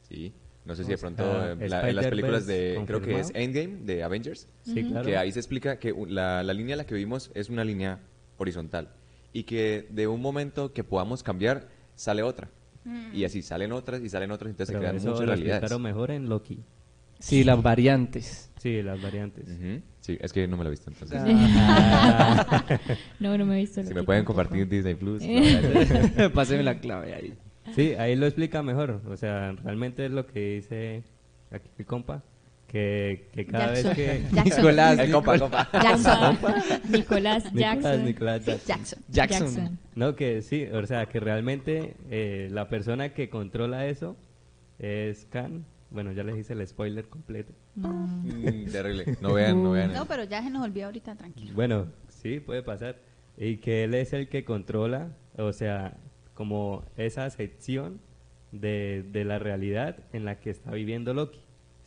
¿sí? No sé si de pronto en las películas de, creo que es Endgame, de Avengers, Sí, claro. que ahí se explica que la línea a la que vimos es una línea horizontal y que de un momento que podamos cambiar sale otra y así salen otras y salen otras, entonces Pero se crean eso muchas lo realidades. explicaron mejor en Loki. Sí, las variantes. Sí, las variantes. Ujú. Sí, es que no me lo he visto entonces. No me he visto. Si Loki me pueden tampoco. compartir Disney Plus. no, Páseme la clave ahí. Sí, ahí lo explica mejor. O sea, realmente es lo que dice aquí mi compa, que cada Jackson. vez que... Jackson. Nicolás, el compa. Jackson. Nicolás Jackson. Nicolás Jackson. Jackson. Jackson. No, que sí, o sea, que realmente la persona que controla eso es Khan. Bueno, ya les hice el spoiler completo. Terrible. No vean, no vean. No, pero ya se nos olvidó ahorita, tranquilo. Bueno, sí, puede pasar. Y que él es el que controla, o sea, como esa sección de la realidad en la que está viviendo Loki,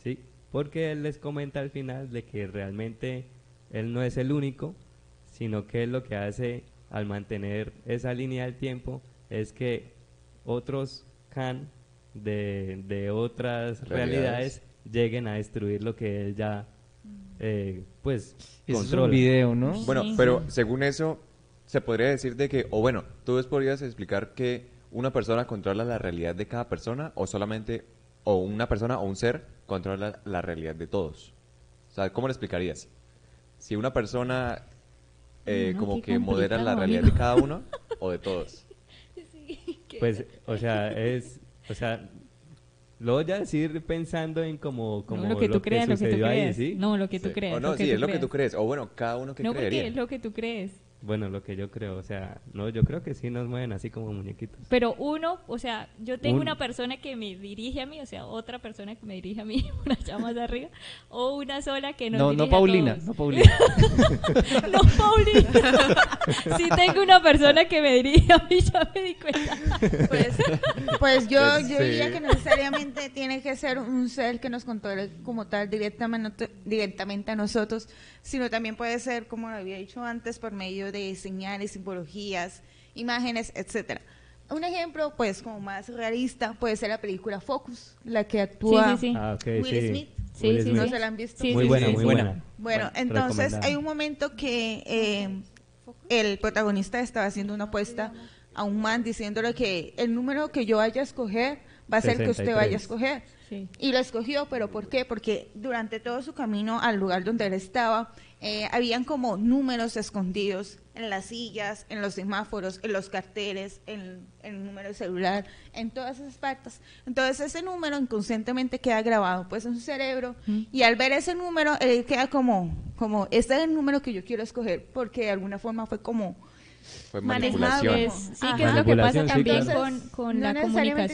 ¿sí? Porque él les comenta al final de que realmente él no es el único, sino que él lo que hace al mantener esa línea del tiempo es que otros Khan de otras realidades lleguen a destruir lo que él ya pues Eso es controla. un video, ¿no? Bueno, Sí. pero según eso, se podría decir de que, o bueno, tú podrías explicar que una persona controla la realidad de cada persona, o solamente, o una persona o un ser controla la realidad de todos. O sea, ¿cómo lo explicarías? Si una persona No, como qué que modera la complicado, realidad amigo. de cada uno, o de todos. Pues, o sea, lo voy a decir pensando en como No, lo que tú creas, lo que tú sucedió ahí, crees. ¿sí? No, lo que tú Sí. crees. O no, lo que sí, tú es lo que crees. tú crees. O bueno, cada uno que No, porque creería. es lo que tú crees. Bueno, lo que yo creo, o sea, no, yo creo que sí nos mueven así como muñequitos. Pero uno, o sea, yo tengo Un- una persona que me dirige a mí, o sea, otra persona que me dirige a mí, por allá más arriba, o una sola que nos No, dirige no Paulina, a todos. no Paulina. No, Paulina. Sí tengo una persona que me dirige a mí, ya me di cuenta. Pues yo Pues, diría sí. que no necesariamente tiene que ser un ser que nos controle como tal directamente a nosotros, sino también puede ser, como lo había dicho antes, por medio de señales, simbologías, imágenes, etcétera. Un ejemplo, pues, como más realista, puede ser la película Focus, la que actúa Sí. Ah, ok, Will sí. Smith. Sí, Will sí, Smith. ¿No se la han visto? Sí, Muy sí, buena, sí. muy Buena. buena. Bueno, entonces recomendada. hay un momento que el protagonista estaba haciendo una apuesta a un man diciéndole que el número que yo vaya a escoger va a ser que usted 63. vaya a escoger. Sí. Y lo escogió, pero ¿por qué? Porque durante todo su camino al lugar donde él estaba, habían como números escondidos en las sillas, en los semáforos, en los carteles, en el número de celular, en todas esas partes. Entonces ese número inconscientemente queda grabado pues en su cerebro y al ver ese número, él queda como, este es el número que yo quiero escoger, porque de alguna forma fue como Fue Manejado. manipulación. Sí, Ajá. que es lo que pasa Manipulación, sí, también claro. con no la necesariamente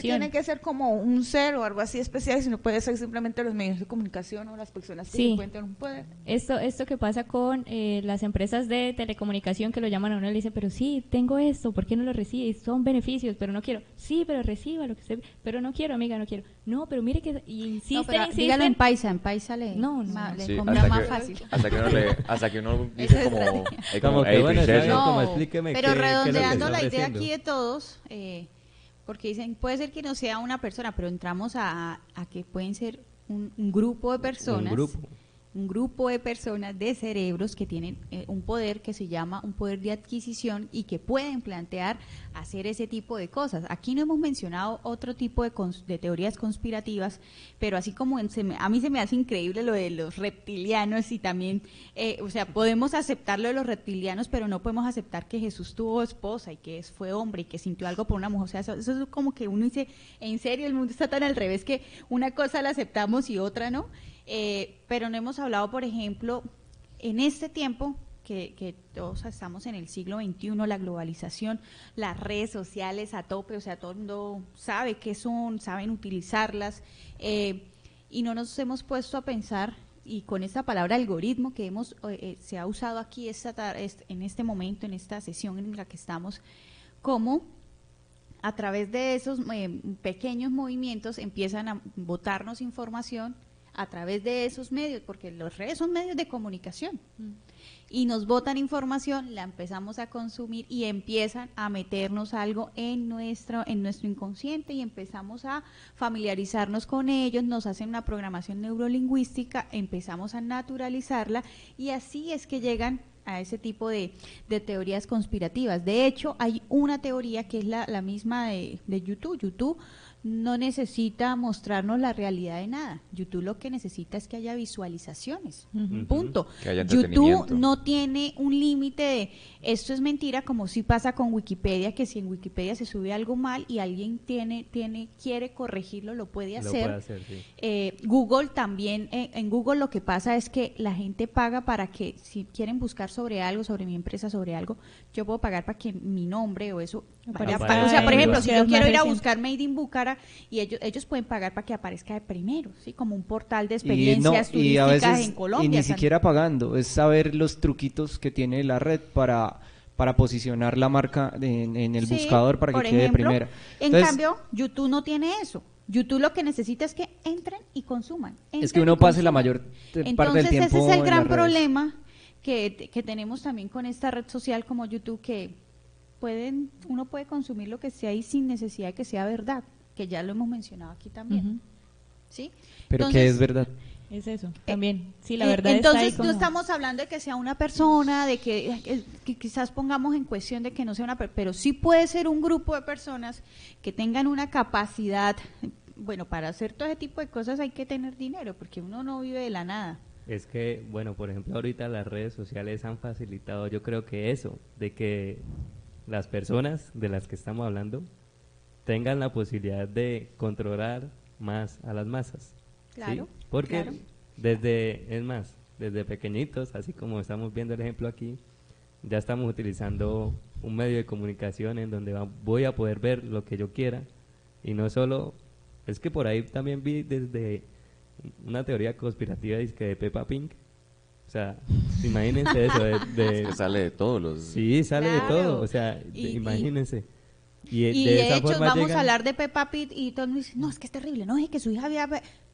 comunicación. tiene que ser como un ser o algo así especial, sino puede ser simplemente los medios de comunicación o las personas que Sí. se encuentran un poder. Esto que pasa con las empresas de telecomunicación que lo llaman a uno y le dicen, pero sí, tengo esto, ¿por qué no lo recibes? Son beneficios, pero no quiero. Sí, pero reciba lo que usted... Pero no quiero, amiga, no quiero. No, pero mire que... Y insisten, No, pero insisten. dígalo en paisa le, No, no, ma- no. le Sí, combina más que, fácil. hasta que uno Esa dice es como, estrategia. Como que, "Ey, bueno, está princesa". bien, como No, explíqueme pero qué es lo que redondeando está la idea ofreciendo. aquí de todos, porque dicen, puede ser que no sea una persona, pero entramos a que pueden ser un grupo de personas. Un grupo de personas de cerebros que tienen un poder que se llama un poder de adquisición y que pueden plantear hacer ese tipo de cosas. Aquí no hemos mencionado otro tipo de teorías conspirativas, pero así como a mí se me hace increíble lo de los reptilianos y también, o sea, podemos aceptar lo de los reptilianos, pero no podemos aceptar que Jesús tuvo esposa y que fue hombre y que sintió algo por una mujer. O sea, eso es como que uno dice, en serio, el mundo está tan al revés que una cosa la aceptamos y otra no. Pero no hemos hablado, por ejemplo, en este tiempo que todos estamos en el siglo XXI, la globalización, las redes sociales a tope, o sea, todo el mundo sabe qué son, saben utilizarlas, y no nos hemos puesto a pensar, y con esta palabra algoritmo que se ha usado aquí en este momento, en esta sesión en la que estamos, cómo a través de esos pequeños movimientos empiezan a botarnos información a través de esos medios, porque las redes son medios de comunicación, y nos botan información, la empezamos a consumir y empiezan a meternos algo en nuestro inconsciente y empezamos a familiarizarnos con ellos, nos hacen una programación neurolingüística, empezamos a naturalizarla y así es que llegan a ese tipo de teorías conspirativas. De hecho, hay una teoría que es la misma de YouTube. YouTube no necesita mostrarnos la realidad de nada. YouTube lo que necesita es que haya visualizaciones. Punto. Que haya YouTube entretenimiento. no tiene un límite de esto es mentira, como si pasa con Wikipedia, que si en Wikipedia se sube algo mal y alguien quiere corregirlo, lo puede hacer. Sí. Google también, en Google lo que pasa es que la gente paga para que si quieren buscar sobre algo, sobre mi empresa, sobre algo, yo puedo pagar para que mi nombre o eso vaya Aparezca o sea, por en ejemplo, si yo búsquedas quiero más ir a recientes. buscar Made in Bucara y ellos pueden pagar para que aparezca de primero, ¿sí? Como un portal de Y, experiencias y a turísticas veces en Colombia. y ni o sea, siquiera pagando, es saber los truquitos que tiene la red para posicionar la marca en el sí, buscador para que por quede de ejemplo, primera. En Entonces, cambio, YouTube no tiene eso. YouTube lo que necesita es que entren y consuman. es que entren uno y pase la consuman. mayor parte del Entonces, tiempo ese es el en gran las redes. problema que tenemos también con esta red social como YouTube, que uno puede consumir lo que sea y sin necesidad de que sea verdad, que ya lo hemos mencionado aquí también. Ujú. ¿Sí? Pero Entonces, que es verdad. Es eso, también. Sí, la verdad entonces está ahí como... no estamos hablando de que sea una persona, de que quizás pongamos en cuestión de que no sea una persona, pero sí puede ser un grupo de personas que tengan una capacidad. Bueno, para hacer todo ese tipo de cosas hay que tener dinero, porque uno no vive de la nada. Es que, bueno, por ejemplo, ahorita las redes sociales han facilitado, yo creo que eso, de que las personas de las que estamos hablando tengan la posibilidad de controlar más a las masas. ¿sí? Claro, Porque claro. desde pequeñitos, así como estamos viendo el ejemplo aquí, ya estamos utilizando un medio de comunicación en donde voy a poder ver lo que yo quiera, y no solo, es que por ahí también vi desde una teoría conspirativa de Peppa Pig. O sea, imagínense eso Es que sale de todos los... Sí, sale Claro. de todo, o sea, Y- imagínense. Y de de esa hecho forma vamos llegan- a hablar de Peppa Pig y todo el mundo dice, no, es que es terrible, no, es que su hija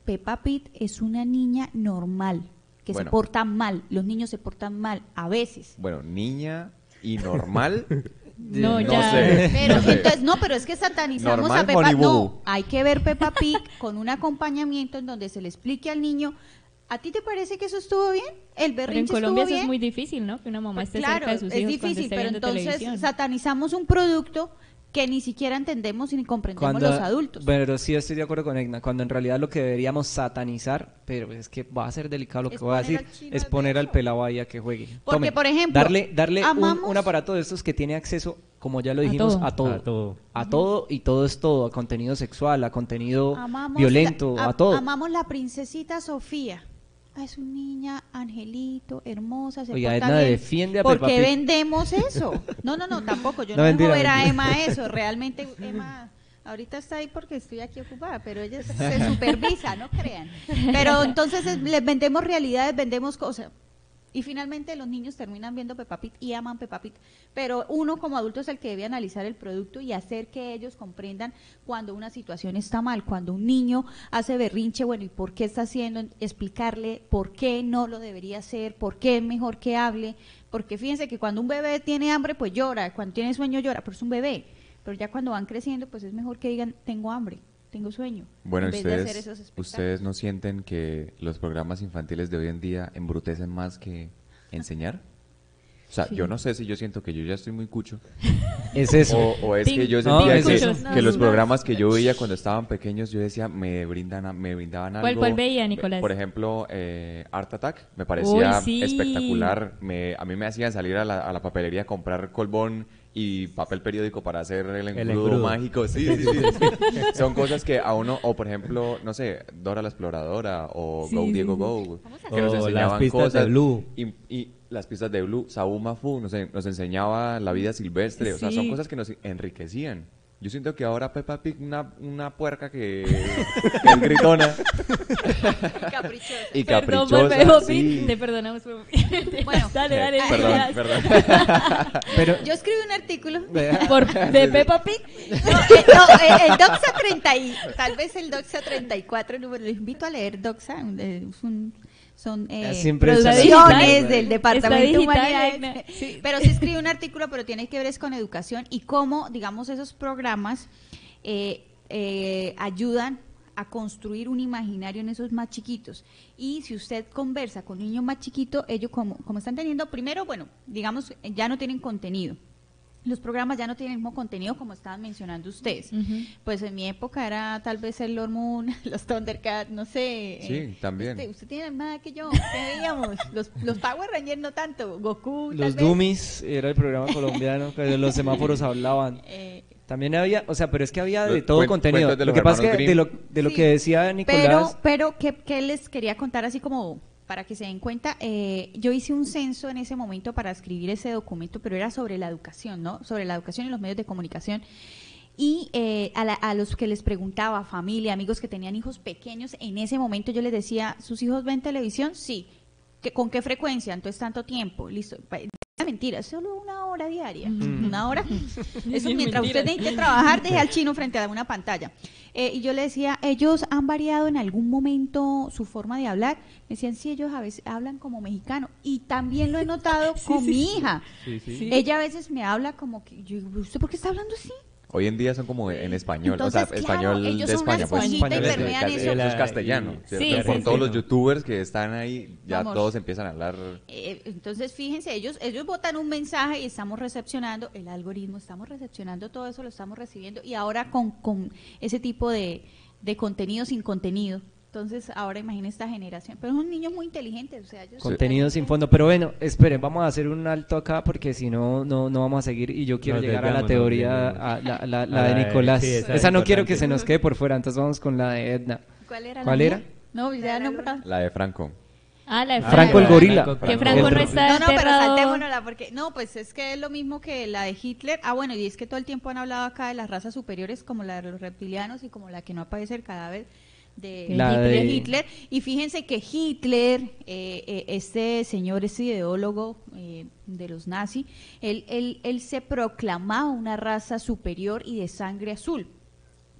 Peppa Pig es una niña normal, que se Bueno. porta mal, los niños se portan mal, a veces. Bueno, niña y normal. No, no ya. sé. Pero no sé. entonces, no, pero es que satanizamos Normal, a Peppa Honey Boo No, Boo. hay que ver Peppa Pig con un acompañamiento en donde se le explique al niño, ¿a ti te parece que eso estuvo bien? ¿El Pero en berrinche Colombia estuvo eso es bien? muy difícil, ¿no? Que una mamá esté Claro, cerca de sus es hijos cuando difícil, esté pero viendo entonces televisión. satanizamos un producto que ni siquiera entendemos ni comprendemos los adultos. Pero sí estoy de acuerdo con Egna, cuando en realidad lo que deberíamos satanizar, pero es que va a ser delicado lo que Es voy a poner decir, al chino es al poner al pecho. pelado ahí a que juegue. Porque, Tome, por ejemplo, darle amamos- un aparato de estos que tiene acceso, como ya lo A dijimos, todo. a todo. A todo. A todo, y todo es todo, a contenido sexual, a contenido Amamos violento, a todo. Amamos la princesita Sofía. es una niña, angelito, hermosa, se Oiga, porta Edna bien. defiende a ¿Por Peppa qué Pig. vendemos eso? No, tampoco. Yo No, no, mentira, dejo ver a mentira. Emma eso. Realmente, Emma ahorita está ahí porque estoy aquí ocupada, pero ella se supervisa, no crean. Pero entonces les vendemos realidades, vendemos cosas. Y finalmente los niños terminan viendo Peppa Pig y aman Peppa Pig, pero uno como adulto es el que debe analizar el producto y hacer que ellos comprendan cuando una situación está mal, cuando un niño hace berrinche, bueno, ¿y por qué está haciendo? Explicarle por qué no lo debería hacer, por qué es mejor que hable, porque fíjense que cuando un bebé tiene hambre, pues llora, cuando tiene sueño llora, pero es un bebé, pero ya cuando van creciendo, pues es mejor que digan, tengo hambre, tengo sueño, Bueno, en vez de hacer esos espectáculos. ¿ustedes no sienten que los programas infantiles de hoy en día embrutecen más que enseñar? O sea, Sí. yo no sé si yo siento que yo ya estoy muy cucho Es eso. o es Ting. que yo No, sentía es eso. que los programas que yo veía cuando estaban pequeños, yo decía, me brindaban algo. ¿Cuál veía, Nicolás? Por ejemplo, Art Attack, me parecía Uy, sí. espectacular. A mí me hacían salir a la papelería a comprar colbón y papel periódico para hacer el engrudo engrudo. mágico. Sí, sí, sí, sí. Son cosas que a uno, o por ejemplo, no sé, Dora la Exploradora o Sí, Go sí, Diego sí. Go, que nos O las enseñaban pistas cosas. de Blue. Y las pistas de Blue, Saúl Mafu nos enseñaba la vida silvestre. O sea, son Sí. cosas que nos enriquecían. Yo siento que ahora Peppa Pig, una puerca que es gritona Caprichosa. y Perdón por caprichosa. Peppa sí. Pig, te perdonamos. Peppa Pig. Bueno. dale, Perdón, Nicolás. perdón. Pero, Yo escribí un artículo. ¿De Peppa Pig? No, el Doxa 30 y tal vez el Doxa 34, número, les invito a leer Doxa, son siempre producciones está del Departamento de digital, Humanidades. Edna. Sí. Pero sí escribí un artículo, pero tiene que ver es con educación y cómo, digamos, esos programas ayudan a construir un imaginario en esos más chiquitos. Y si usted conversa con niños más chiquitos, ellos como están teniendo, primero, bueno, digamos, ya no tienen contenido. Los programas ya no tienen el mismo contenido como estaban mencionando ustedes. Ujú. Pues en mi época era tal vez el Sailor Moon, los Thundercats, no sé. Sí, también. Usted tiene más edad que yo. ¿Qué veíamos? Los Power Rangers no tanto. Goku, tal los vez. Dummies era el programa colombiano, que los semáforos hablaban. También había, o sea, pero es que había de Los todo contenido. cuentos de Lo los que pasa es que hermanos de lo Sí, que decía Nicolás, Pero ¿qué les quería contar así como para que se den cuenta? Yo hice un censo en ese momento para escribir ese documento, pero era sobre la educación, ¿no? Sobre la educación y los medios de comunicación. Y a los que les preguntaba, familia, amigos que tenían hijos pequeños, en ese momento yo les decía, ¿sus hijos ven televisión? Sí. ¿Con qué frecuencia? Entonces, tanto tiempo. Listo. Es mentira, es solo 1 hora diaria. Una hora. Eso Sí, mientras mentira. usted necesite trabajar, deje al chino frente a una pantalla. Y yo le decía, ¿ellos han variado en algún momento su forma de hablar? Me decían, sí, ellos a veces hablan como mexicano. Y también lo he notado con mi hija. Sí, sí. Sí. Ella a veces me habla como que, yo digo, ¿usted por qué está hablando así? Hoy en día son como en español, Entonces, o sea, claro, español ellos de son una España. Pues, esponjita y español permean de- eso. eso es castellano, ¿cierto? Sí, Por sí, todos sí. los youtubers que están ahí, ya Vamos. todos empiezan a hablar. Entonces, fíjense, ellos botan un mensaje y estamos recepcionando el algoritmo, estamos recepcionando todo eso, lo estamos recibiendo y ahora con ese tipo de contenido sin contenido. Entonces, ahora imagina esta generación. Pero son niños muy inteligentes, o sea, ellos... contenido sin fondo. Pero bueno, esperen, vamos a hacer un alto acá porque si no, no vamos a seguir. Y yo quiero Nos llegar a la desviamos, teoría, nos desviamos. a la A de la Nicolás. sí, esa es esa no quiero que importante. se nos quede por fuera, entonces vamos con la de Edna. ¿Cuál era? ¿Cuál la era? mía? No, ya nombrado. La de Franco. Ah, la de Franco el gorila. Que Franco no está No, pero enterrado. saltémonosla porque no, pues es que es lo mismo que la de Hitler. Ah, bueno, y es que todo el tiempo han hablado acá de las razas superiores como la de los reptilianos y como la que no aparece el cadáver de La Hitler, de- Hitler. Y fíjense que Hitler, este señor, este ideólogo de los nazis, él se proclamaba una raza superior y de sangre azul.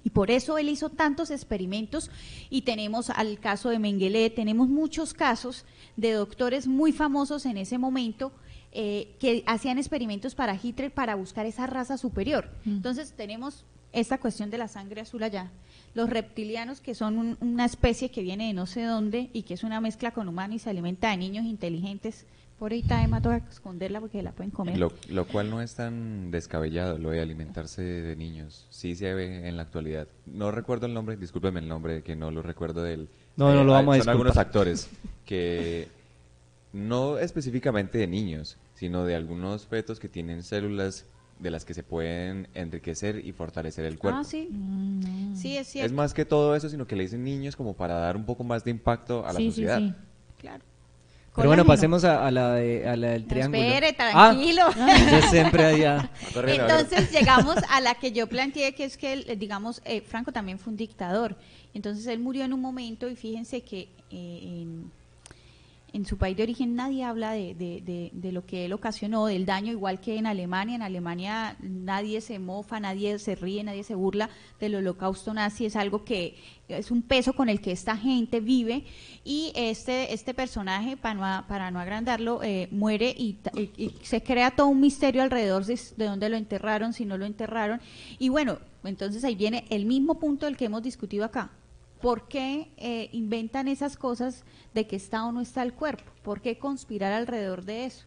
Y por eso él hizo tantos experimentos y tenemos al caso de Mengele, tenemos muchos casos de doctores muy famosos en ese momento que hacían experimentos para Hitler para buscar esa raza superior. Entonces tenemos esta cuestión de la sangre azul allá. Los reptilianos, que son una especie que viene de no sé dónde y que es una mezcla con humano y se alimenta de niños inteligentes. Por ahí Emma toca esconderla porque la pueden comer. Lo cual no es tan descabellado, lo de alimentarse de niños. Sí se ve en la actualidad. No recuerdo el nombre, discúlpeme el nombre, que no lo recuerdo del... No, no lo vamos a Son algunos disculpar. actores que no específicamente de niños, sino de algunos fetos que tienen células de las que se pueden enriquecer y fortalecer el cuerpo. Ah, sí. Sí, es Es cierto. más que todo eso, sino que le dicen niños como para dar un poco más de impacto a la Sí, sí, sociedad. sí. claro. Pero bueno, Colágeno. pasemos a la del No, triángulo. espere, tranquilo. Yo siempre allá. Entonces llegamos a la que yo planteé, que es que, digamos, Franco también fue un dictador. Entonces él murió en un momento y fíjense que en su país de origen nadie habla de lo que él ocasionó, del daño, igual que en Alemania. En Alemania nadie se mofa, nadie se ríe, nadie se burla del holocausto nazi. Es algo que es un peso con el que esta gente vive. Y este personaje, para no agrandarlo, muere y se crea todo un misterio alrededor de dónde lo enterraron, si no lo enterraron. Y bueno, entonces ahí viene el mismo punto del que hemos discutido acá. ¿Por qué inventan esas cosas de que está o no está el cuerpo? ¿Por qué conspirar alrededor de eso?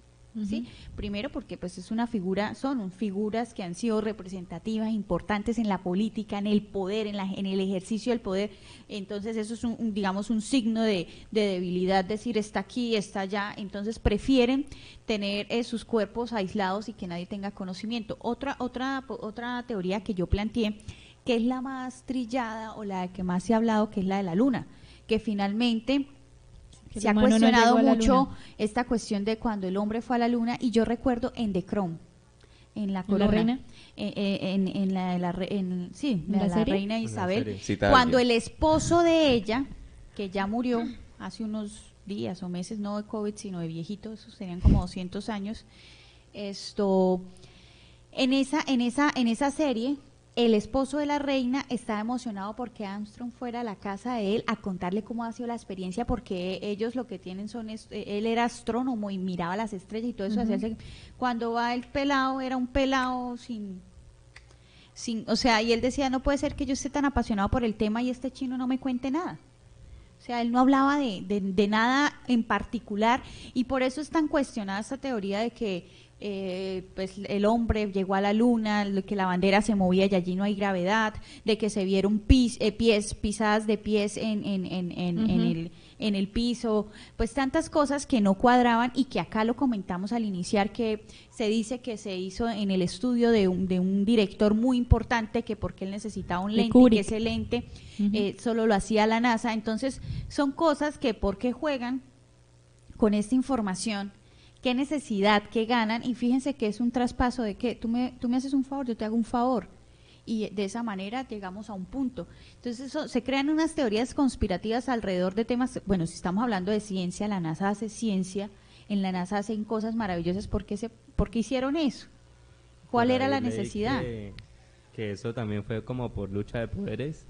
¿Sí? Primero porque pues es una figura, son figuras que han sido representativas, importantes en la política, en el poder, en el ejercicio del poder. Entonces eso es digamos un signo de debilidad, decir está aquí, está allá. Entonces prefieren tener sus cuerpos aislados y que nadie tenga conocimiento. Otra teoría que yo planteé, que es la más trillada o la que más se ha hablado, que es la de la luna, que finalmente se ha cuestionado mucho esta cuestión de cuando el hombre fue a la luna. Y yo recuerdo en The Crown, en la corona, reina? en la serie? reina Isabel, Cita cuando alguien. el esposo de ella, que ya murió hace unos días o meses, no de COVID sino de viejito, eso serían como 200 años, en esa serie, el esposo de la reina estaba emocionado porque Armstrong fuera a la casa de él a contarle cómo ha sido la experiencia, porque ellos lo que tienen él era astrónomo y miraba las estrellas y todo eso. Cuando va el pelado, era un pelado sin, o sea, y él decía, no puede ser que yo esté tan apasionado por el tema y este chino no me cuente nada. O sea, él no hablaba de nada en particular, y por eso es tan cuestionada esta teoría de que pues el hombre llegó a la luna, que la bandera se movía y allí no hay gravedad, de que se vieron pisadas de pies en el piso, pues tantas cosas que no cuadraban, y que acá lo comentamos al iniciar, que se dice que se hizo en el estudio de un director muy importante, que porque él necesitaba un lente, y que ese lente solo lo hacía la NASA. Entonces son cosas que porque juegan con esta información, qué necesidad, qué ganan, y fíjense que es un traspaso de que tú me haces un favor, yo te hago un favor, y de esa manera llegamos a un punto. Entonces se crean unas teorías conspirativas alrededor de temas. Bueno, si estamos hablando de ciencia, la NASA hace ciencia, en la NASA hacen cosas maravillosas. ¿Por qué hicieron eso? ¿Cuál Por era ahí la leí necesidad? Que eso también fue como por lucha de poderes,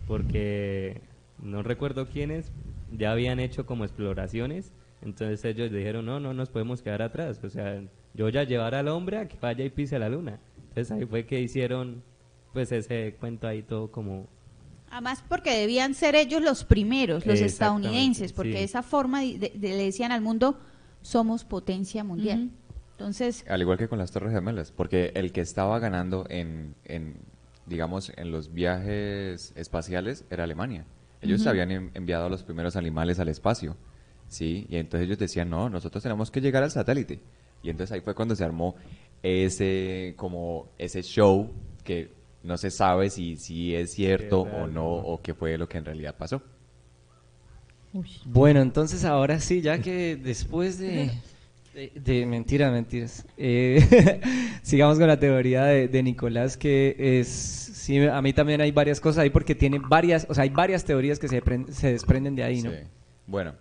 porque no recuerdo quiénes ya habían hecho como exploraciones. Entonces ellos dijeron, no nos podemos quedar atrás, o sea, yo voy a llevar al hombre a que vaya y pise la luna. Entonces ahí fue que hicieron pues ese cuento ahí todo como... Además porque debían ser ellos los primeros, los Exactamente, estadounidenses, porque sí. de esa forma le decían al mundo, somos potencia mundial. Entonces, Al igual que con las Torres Gemelas, porque el que estaba ganando digamos, en los viajes espaciales era Alemania. Ellos habían enviado a los primeros animales al espacio, ¿sí? Y entonces ellos decían, no, nosotros tenemos que llegar al satélite. Y entonces ahí fue cuando se armó ese show que no se sabe si es cierto Qué raro. o no, o qué fue lo que en realidad pasó. Bueno, entonces ahora sí, ya que después de mentiras, sigamos con la teoría de Nicolás, que es, sí, a mí también hay varias cosas ahí, porque tiene varias, o sea, hay varias teorías que se desprenden de ahí, ¿no? Sí. Bueno,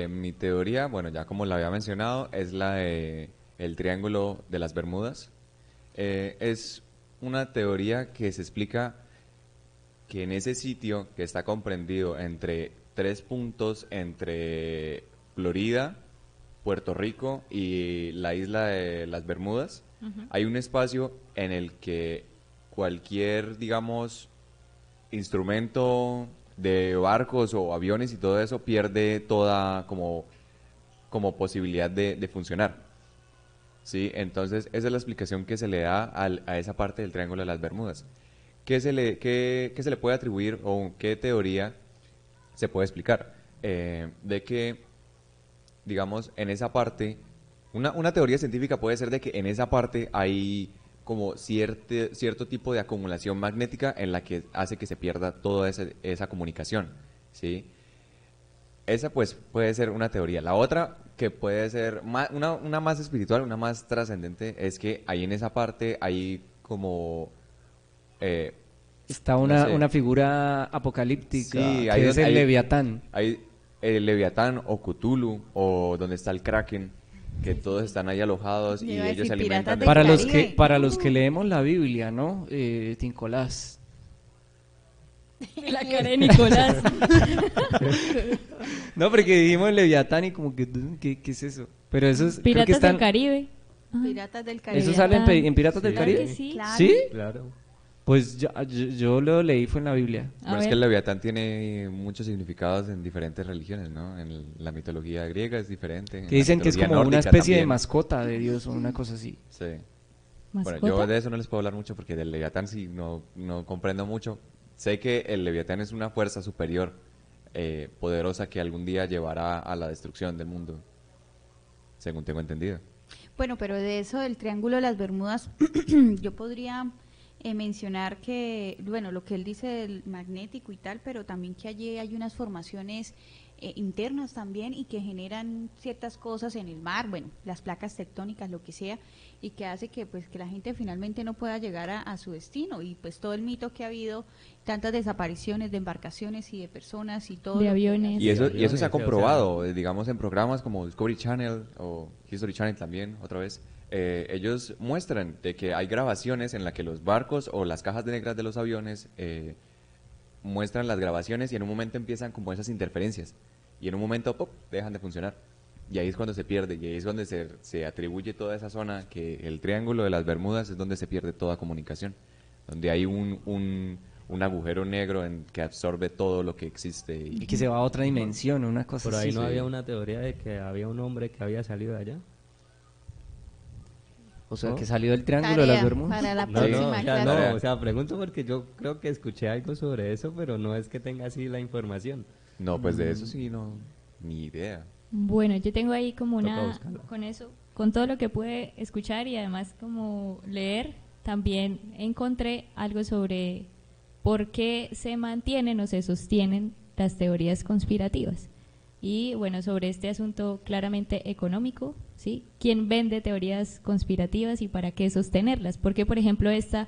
mi teoría, bueno, ya como la había mencionado, es la de el Triángulo de las Bermudas. Es una teoría que se explica que en ese sitio, que está comprendido entre 3 puntos entre Florida, Puerto Rico y la isla de las Bermudas, hay un espacio en el que cualquier, digamos, instrumento de barcos o aviones y todo eso pierde toda como posibilidad de funcionar. ¿Sí? Entonces, esa es la explicación que se le da a esa parte del Triángulo de las Bermudas. ¿Qué se le puede atribuir o qué teoría se puede explicar? De que, digamos, en esa parte, una teoría científica puede ser de que en esa parte hay como cierto tipo de acumulación magnética en la que hace que se pierda toda esa comunicación, ¿sí? esa pues puede ser una teoría. La otra, que puede ser una más espiritual, una más trascendente, es que ahí en esa parte hay como... Está no sé. una figura apocalíptica, Sí, que es el hay- Leviatán. Hay el Leviatán o Cthulhu o donde está el Kraken, que todos están ahí alojados y Iba a ellos se decir piratas alimentan de... del Para los Caribe. para los que leemos la Biblia, ¿no? Tincolás. La cara de Nicolás. No, porque dijimos Leviatán y como que, ¿qué es eso? Pero eso es, creo que Piratas están, del Caribe. Piratas del Caribe. ¿eso sale en Piratas del Sí. Claro Caribe? que sí. Claro. ¿Sí? Claro. Pues yo lo leí, fue en la Biblia. A Pero es ver. que el Leviatán tiene muchos significados en diferentes religiones, ¿no? En la mitología griega es diferente. en Que la dicen que es mitología como una nórdica especie de también. mascota de Dios o una cosa así. Sí. ¿Mascota? Bueno, yo de eso no les puedo hablar mucho porque del Leviatán sí no comprendo mucho. Sé que el Leviatán es una fuerza superior, poderosa, que algún día llevará a la destrucción del mundo, según tengo entendido. Bueno, pero de eso del Triángulo de las Bermudas, yo podría mencionar que, bueno, lo que él dice del magnético y tal, pero también que allí hay unas formaciones internas también y que generan ciertas cosas en el mar, bueno, las placas tectónicas, lo que sea, y que hace que pues que la gente finalmente no pueda llegar a su destino, y pues todo el mito que ha habido, tantas desapariciones de embarcaciones y de personas y todo De lo que- aviones. Y eso se ha aviones, o sea, comprobado, digamos, en programas como Discovery Channel o History Channel también, otra vez. Ellos muestran de que hay grabaciones en las que los barcos o las cajas negras de los aviones muestran las grabaciones y en un momento empiezan como esas interferencias y en un momento ¡pop!, dejan de funcionar. Y ahí es cuando se pierde, y ahí es donde se atribuye toda esa zona, que el Triángulo de las Bermudas es donde se pierde toda comunicación, donde hay un agujero negro que absorbe todo lo que existe. Y que se va a otra dimensión, una cosa Por ahí así. no sí. había una teoría de que había un hombre que había salido de allá. O sea, ¿No? que salió del Triángulo de las Tarea Bermudas. para la No, próxima o sea, clase. no, o sea, pregunto porque yo creo que escuché algo sobre eso, pero no es que tenga así la información. No, pues de eso sí no, ni idea. Bueno, yo tengo ahí como Toca una, buscarlo. con eso, con todo lo que pude escuchar y además como leer, también encontré algo sobre por qué se mantienen o se sostienen las teorías conspirativas. Y bueno, sobre este asunto claramente económico, ¿sí? ¿Quién vende teorías conspirativas y para qué sostenerlas? Porque, por ejemplo, esta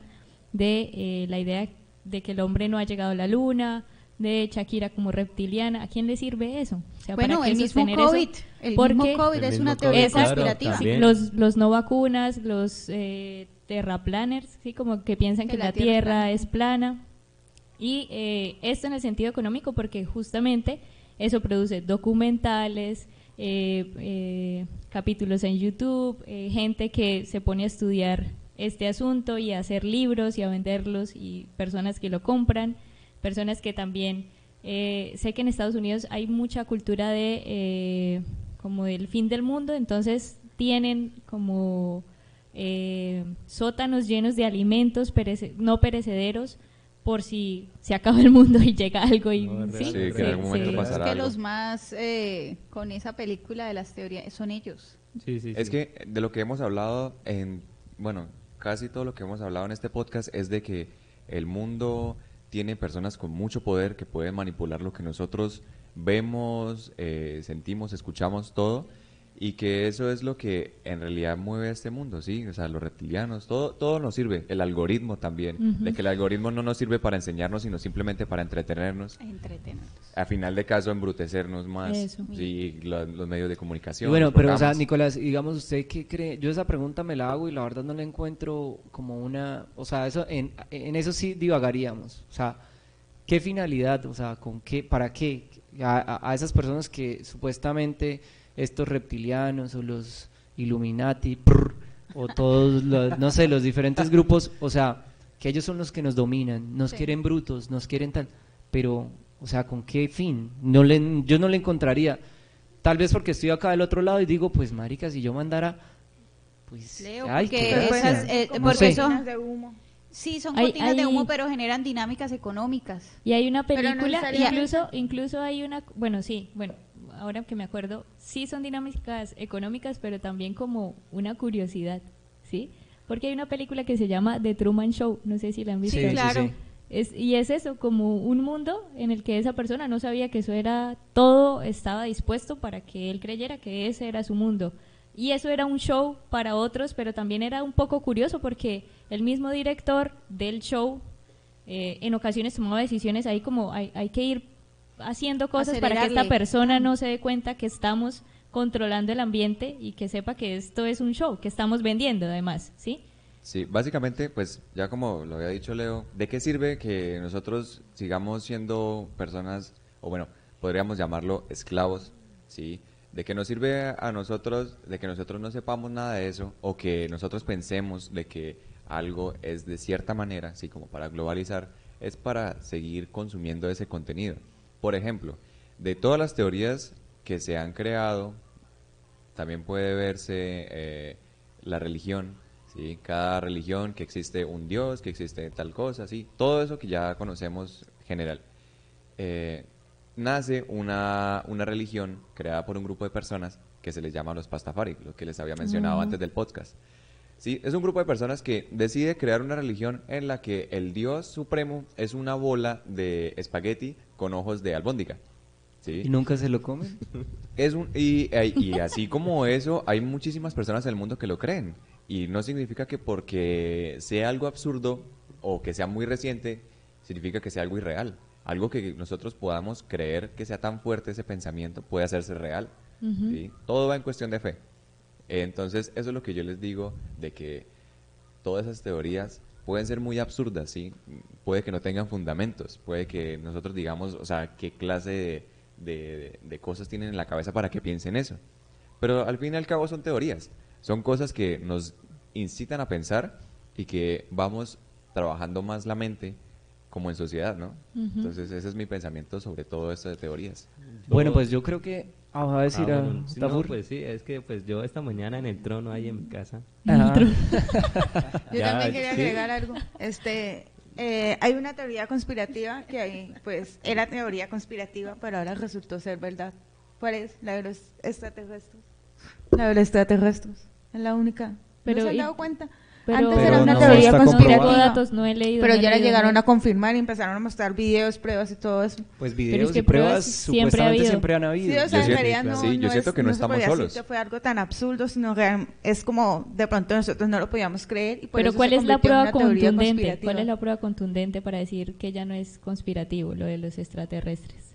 de la idea de que el hombre no ha llegado a la luna, de Shakira como reptiliana, ¿a quién le sirve eso? O sea, ¿para Bueno, qué el mismo sostener COVID, eso? el Porque mismo COVID El es mismo una COVID, teoría Exacto. conspirativa. También. los no vacunas, los terraplaners, ¿sí? Como que piensan que la Tierra es plana. Y esto en el sentido económico, porque justamente eso produce documentales, capítulos en YouTube, gente que se pone a estudiar este asunto y a hacer libros y a venderlos, y personas que lo compran, personas que también, sé que en Estados Unidos hay mucha cultura de como del fin del mundo, entonces tienen como sótanos llenos de alimentos no perecederos por si se acaba el mundo y llega algo y No, sí, Sí, que en algún momento Es pasará que algo. los más con esa película de las teorías son ellos. Sí, sí, Es sí. que de lo que hemos hablado bueno, casi todo lo que hemos hablado en este podcast es de que el mundo tiene personas con mucho poder que pueden manipular lo que nosotros vemos, sentimos, escuchamos, todo, y que eso es lo que en realidad mueve a este mundo, ¿sí? O sea, los reptilianos, todo nos sirve, el algoritmo también, de que el algoritmo no nos sirve para enseñarnos, sino simplemente para entretenernos, Entretenerlos. a final de caso embrutecernos más, Eso. sí, los medios de Y comunicación. bueno, los pero o sea, programas. Nicolás, digamos, ¿usted qué cree? Yo esa pregunta me la hago y la verdad no la encuentro como una, o sea, eso en eso sí divagaríamos. O sea, ¿qué finalidad? O sea, ¿con qué, para qué? A esas personas que supuestamente estos reptilianos o los Illuminati o todos los, no sé, los diferentes grupos, o sea, que ellos son los que nos dominan, nos Sí. quieren brutos, nos quieren tal, pero, o sea, ¿con qué fin? Yo no le encontraría. Tal vez porque estoy acá del otro lado y digo, pues marica, si yo mandara, pues, Leo, ay, porque qué gracia. esas, Como No sé. cortinas de humo. sí son Hay- cortinas de hay- humo, pero generan dinámicas económicas. Y hay una Pero no película, necesariamente. incluso hay una, bueno, sí, bueno, ahora que me acuerdo, sí son dinámicas económicas, pero también como una curiosidad, ¿sí? Porque hay una película que se llama The Truman Show, no sé si la han visto. Sí, claro. Y es eso, como un mundo en el que esa persona no sabía que eso era, todo estaba dispuesto para que él creyera que ese era su mundo. Y eso era un show para otros, pero también era un poco curioso porque el mismo director del show en ocasiones tomaba decisiones ahí como hay que ir haciendo cosas para que esta Acelerarle. persona no se dé cuenta que estamos controlando el ambiente y que sepa que esto es un show, que estamos vendiendo además, ¿sí? Sí, básicamente, pues ya como lo había dicho Leo, ¿de qué sirve que nosotros sigamos siendo personas, o bueno, podríamos llamarlo esclavos, ¿sí? ¿De qué nos sirve a nosotros, de que nosotros no sepamos nada de eso, o que nosotros pensemos de que algo es de cierta manera, ¿sí? Como para globalizar, es para seguir consumiendo ese contenido. Por ejemplo, de todas las teorías que se han creado, también puede verse la religión, ¿sí? Cada religión, que existe un Dios, que existe tal cosa, ¿sí? Todo eso que ya conocemos general. Nace una religión creada por un grupo de personas que se les llama los Pastafari, lo que les había mencionado antes del podcast. Sí, es un grupo de personas que decide crear una religión en la que el Dios supremo es una bola de espagueti con ojos de albóndiga. ¿Sí? ¿Y nunca se lo comen? Y así como eso, hay muchísimas personas en el mundo que lo creen. Y no significa que porque sea algo absurdo o que sea muy reciente, significa que sea algo irreal. Algo que nosotros podamos creer que sea tan fuerte ese pensamiento puede hacerse real. ¿Sí? Todo va en cuestión de fe. Entonces, eso es lo que yo les digo, de que todas esas teorías pueden ser muy absurdas, ¿sí? Puede que no tengan fundamentos, puede que nosotros digamos, o sea, qué clase de cosas tienen en la cabeza para que piensen eso. Pero al fin y al cabo son teorías, son cosas que nos incitan a pensar y que vamos trabajando más la mente como en sociedad, ¿no? Entonces ese es mi pensamiento sobre todo esto de teorías. Bueno, pues yo creo que... va a decir a bueno, sí, Tafur. no, pues sí, es que pues yo esta mañana en el trono ahí en mi casa. Ajá. Yo Ya, también quería sí. agregar algo. Hay una teoría conspirativa que pues era teoría conspirativa, pero ahora resultó ser verdad. ¿Cuál es? La de los extraterrestres. La de los extraterrestres. Es la única. Pero ¿No se han y- dado cuenta? Pero Antes Pero era una no teoría está no conspirativa. tengo datos, no he leído. Pero no he ya la leído, llegaron no. a confirmar y empezaron a mostrar videos, pruebas y todo eso. Pues Pero videos es que y pruebas pruebas siempre ha supuestamente habido. siempre han habido. Sí, o sea, Yo en siento- realidad no, sí, yo siento que no se estamos podía decir solos. que fue algo tan absurdo, sino que es como de pronto nosotros no lo podíamos creer. Y por Pero eso ¿cuál se es la convirtió en prueba una teoría contundente? conspirativa. ¿Cuál es la prueba contundente para decir que ya no es conspirativo lo de los extraterrestres?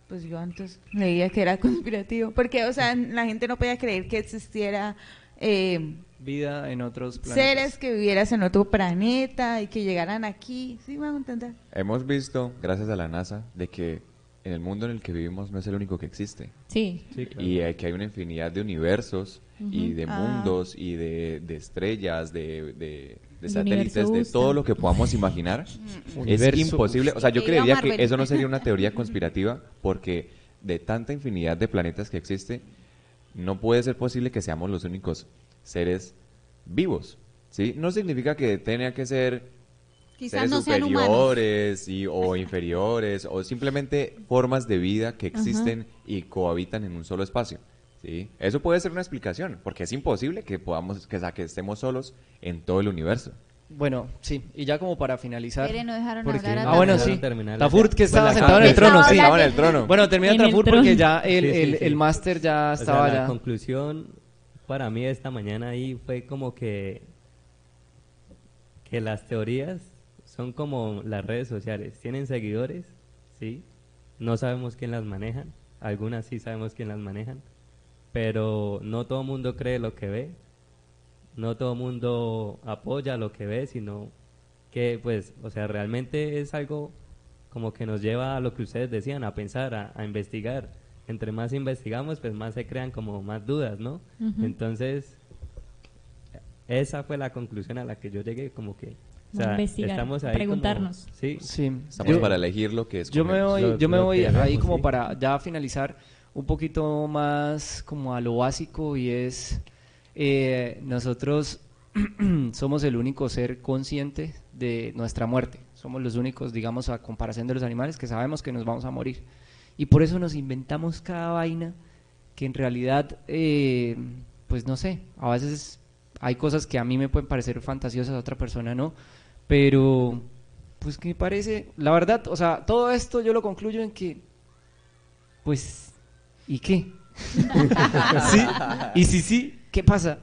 Pues yo antes leía que era conspirativo, porque, o sea, la gente no podía creer que existiera Vida en otros planetas. seres que vivieras en otro planeta y que llegaran aquí. ¿Sí me van a entender? Hemos visto, gracias a la NASA, de que en el mundo en el que vivimos no es el único que existe. Sí. Sí, claro. Y que hay una infinidad de universos y de mundos y de estrellas, de El satélites, universo de gusta. todo lo que podamos imaginar. Es Universo imposible. O sea, yo Que diga creería que Marvel. eso no sería una teoría conspirativa porque de tanta infinidad de planetas que existe, no puede ser posible que seamos los únicos seres vivos. ¿Sí? No significa que tenga que ser Quizás seres no sean humanos. superiores o inferiores o simplemente formas de vida que existen y cohabitan en un solo espacio. ¿Sí? Eso puede ser una explicación, porque es imposible que podamos que estemos solos en todo el universo. Bueno, sí, y ya como para finalizar. Tere, no dejaron porque- hablar a Ah, bueno, Tafur. sí. Terminar Tafur, que pues estaba la sentado en el conclusión- trono, sí. Estaba en el trono. Bueno, termina En el Tafur trono. porque ya Sí, sí. el máster ya O sea, estaba la ya. conclusión para mí esta mañana ahí fue como que las teorías son como las redes sociales, tienen seguidores, ¿sí? No sabemos quién las manejan, algunas sí sabemos quién las manejan, pero no todo el mundo cree lo que ve, no todo el mundo apoya lo que ve, sino que pues, o sea, realmente es algo como que nos lleva a lo que ustedes decían, a pensar, a investigar. Entre más investigamos, pues más se crean como más dudas, ¿no? Entonces, esa fue la conclusión a la que yo llegué, como que, o sea, Investigar, estamos ahí preguntarnos. como, sí, Sí. Estamos Yo- para elegir lo que es. Yo me voy, Lo- yo me lo voy que ahí hagamos, como sí. para ya finalizar un poquito más como a lo básico y es nosotros somos el único ser consciente de nuestra muerte. Somos los únicos, digamos, a comparación de los animales, que sabemos que nos vamos a morir. Y por eso nos inventamos cada vaina que en realidad, pues no sé, a veces hay cosas que a mí me pueden parecer fantasiosas, a otra persona no, pero pues que me parece, la verdad, o sea, todo esto yo lo concluyo en que, pues, ¿y qué? ¿Sí? Y si sí, ¿qué pasa?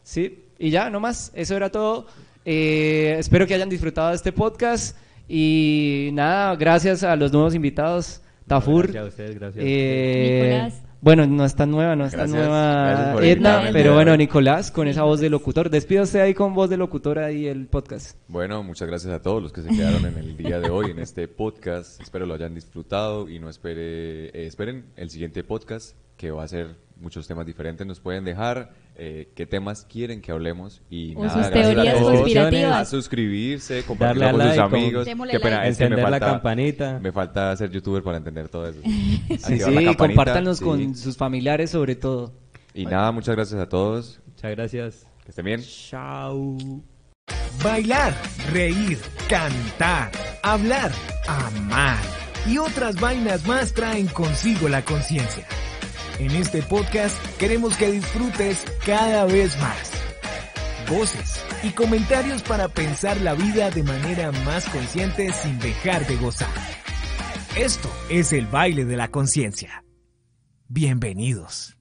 ¿Sí? Y ya, no más, eso era todo. Espero que hayan disfrutado de este podcast y nada, gracias a los nuevos invitados, Tafur. Gracias a ustedes, gracias. Nicolás. Bueno, no es tan nueva, Gracias por Edna, invitarme. pero bueno, Nicolás, con esa voz de locutor. Despídase ahí con voz de locutor ahí el podcast. Bueno, muchas gracias a todos los que se quedaron en el día de hoy en este podcast. Espero lo hayan disfrutado y no esperen el siguiente podcast, que va a ser muchos temas diferentes. Nos pueden dejar qué temas quieren que hablemos y O nada, sus gracias a teorías todos. conspirativas. A suscribirse, compartirlo Darle con a sus like, amigos. démosle Qué like. pena, es que Encender la campanita. Me falta ser youtuber para entender todo eso. Sí, Activar la sí, campanita, compártanos sí. con sus familiares sobre todo. Y nada, muchas gracias a todos. Muchas gracias. Que estén bien. Chao. Bailar, reír, cantar, hablar, amar y otras vainas más traen consigo la conciencia. En este podcast queremos que disfrutes cada vez más. Voces y comentarios para pensar la vida de manera más consciente sin dejar de gozar. Esto es el baile de la conciencia. Bienvenidos.